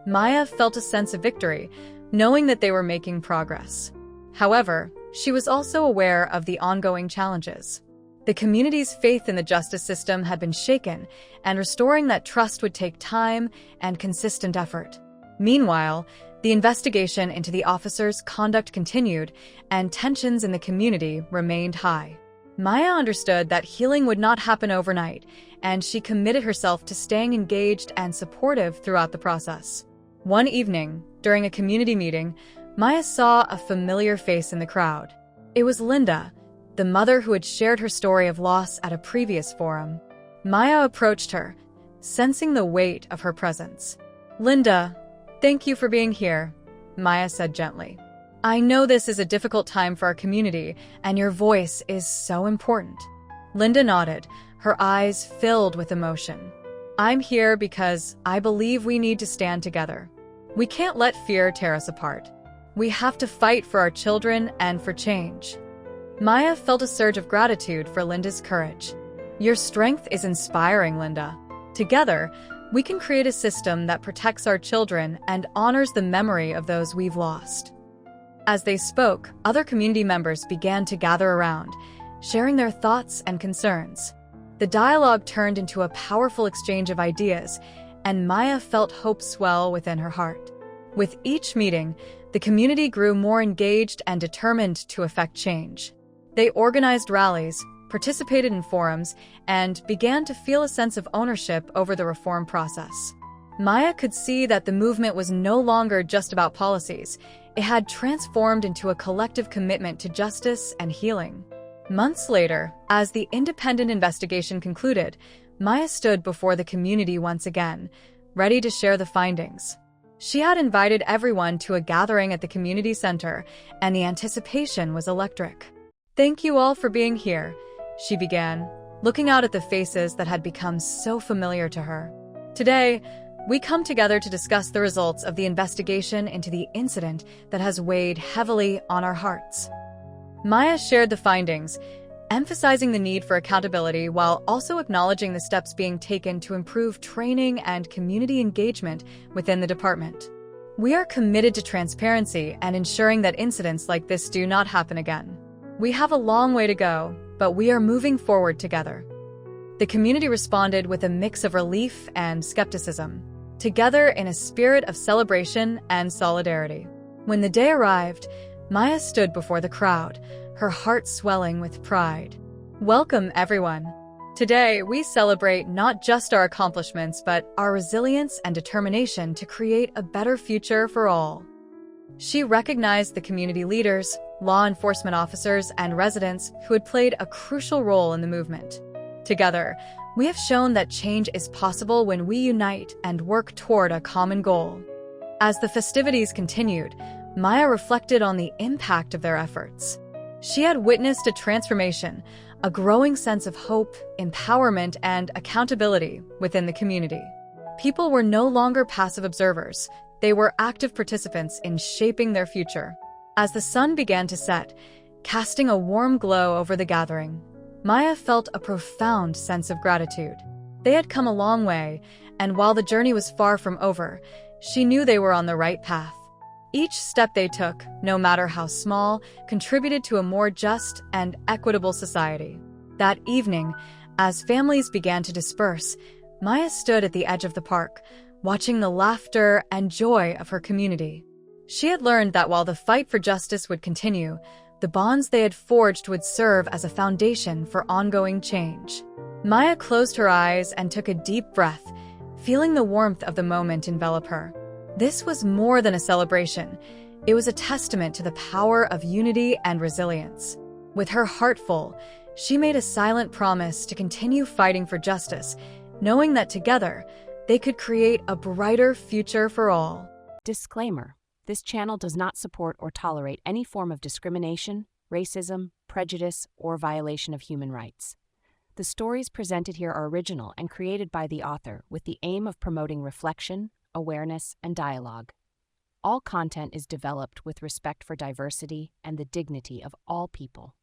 Maya felt a sense of victory, knowing that they were making progress. However, she was also aware of the ongoing challenges. The community's faith in the justice system had been shaken, and restoring that trust would take time and consistent effort. Meanwhile, the investigation into the officers' conduct continued, and tensions in the community remained high. Maya understood that healing would not happen overnight, and she committed herself to staying engaged and supportive throughout the process. One evening, during a community meeting, Maya saw a familiar face in the crowd. It was Linda, the mother who had shared her story of loss at a previous forum. Maya approached her, sensing the weight of her presence. "Linda, thank you for being here," Maya said gently. "I know this is a difficult time for our community, and your voice is so important." Linda nodded, her eyes filled with emotion. "I'm here because I believe we need to stand together. We can't let fear tear us apart. We have to fight for our children and for change." Maya felt a surge of gratitude for Linda's courage. "Your strength is inspiring, Linda. Together, we can create a system that protects our children and honors the memory of those we've lost." As they spoke, other community members began to gather around, sharing their thoughts and concerns. The dialogue turned into a powerful exchange of ideas, and Maya felt hope swell within her heart. With each meeting, the community grew more engaged and determined to effect change. They organized rallies, participated in forums, and began to feel a sense of ownership over the reform process. Maya could see that the movement was no longer just about policies. It had transformed into a collective commitment to justice and healing. Months later, as the independent investigation concluded, Maya stood before the community once again, ready to share the findings. She had invited everyone to a gathering at the community center, and the anticipation was electric. "Thank you all for being here," she began, looking out at the faces that had become so familiar to her. "Today, we come together to discuss the results of the investigation into the incident that has weighed heavily on our hearts." Maya shared the findings, emphasizing the need for accountability while also acknowledging the steps being taken to improve training and community engagement within the department. "We are committed to transparency and ensuring that incidents like this do not happen again. We have a long way to go, but we are moving forward together." The community responded with a mix of relief and skepticism, together in a spirit of celebration and solidarity. When the day arrived, Maya stood before the crowd, her heart swelling with pride. "Welcome, everyone. Today, we celebrate not just our accomplishments, but our resilience and determination to create a better future for all." She recognized the community leaders, law enforcement officers, and residents who had played a crucial role in the movement. Together, we have shown that change is possible when we unite and work toward a common goal. As the festivities continued, Maya reflected on the impact of their efforts. She had witnessed a transformation, a growing sense of hope, empowerment, and accountability within the community. People were no longer passive observers. They were active participants in shaping their future. As the sun began to set, casting a warm glow over the gathering, Maya felt a profound sense of gratitude. They had come a long way, and while the journey was far from over, she knew they were on the right path. Each step they took, no matter how small, contributed to a more just and equitable society. That evening, as families began to disperse, Maya stood at the edge of the park, watching the laughter and joy of her community. She had learned that while the fight for justice would continue, the bonds they had forged would serve as a foundation for ongoing change. Maya closed her eyes and took a deep breath, feeling the warmth of the moment envelop her. This was more than a celebration. It was a testament to the power of unity and resilience. With her heart full, she made a silent promise to continue fighting for justice, knowing that together, they could create a brighter future for all. Disclaimer: this channel does not support or tolerate any form of discrimination, racism, prejudice, or violation of human rights. The stories presented here are original and created by the author with the aim of promoting reflection, awareness, and dialogue. All content is developed with respect for diversity and the dignity of all people.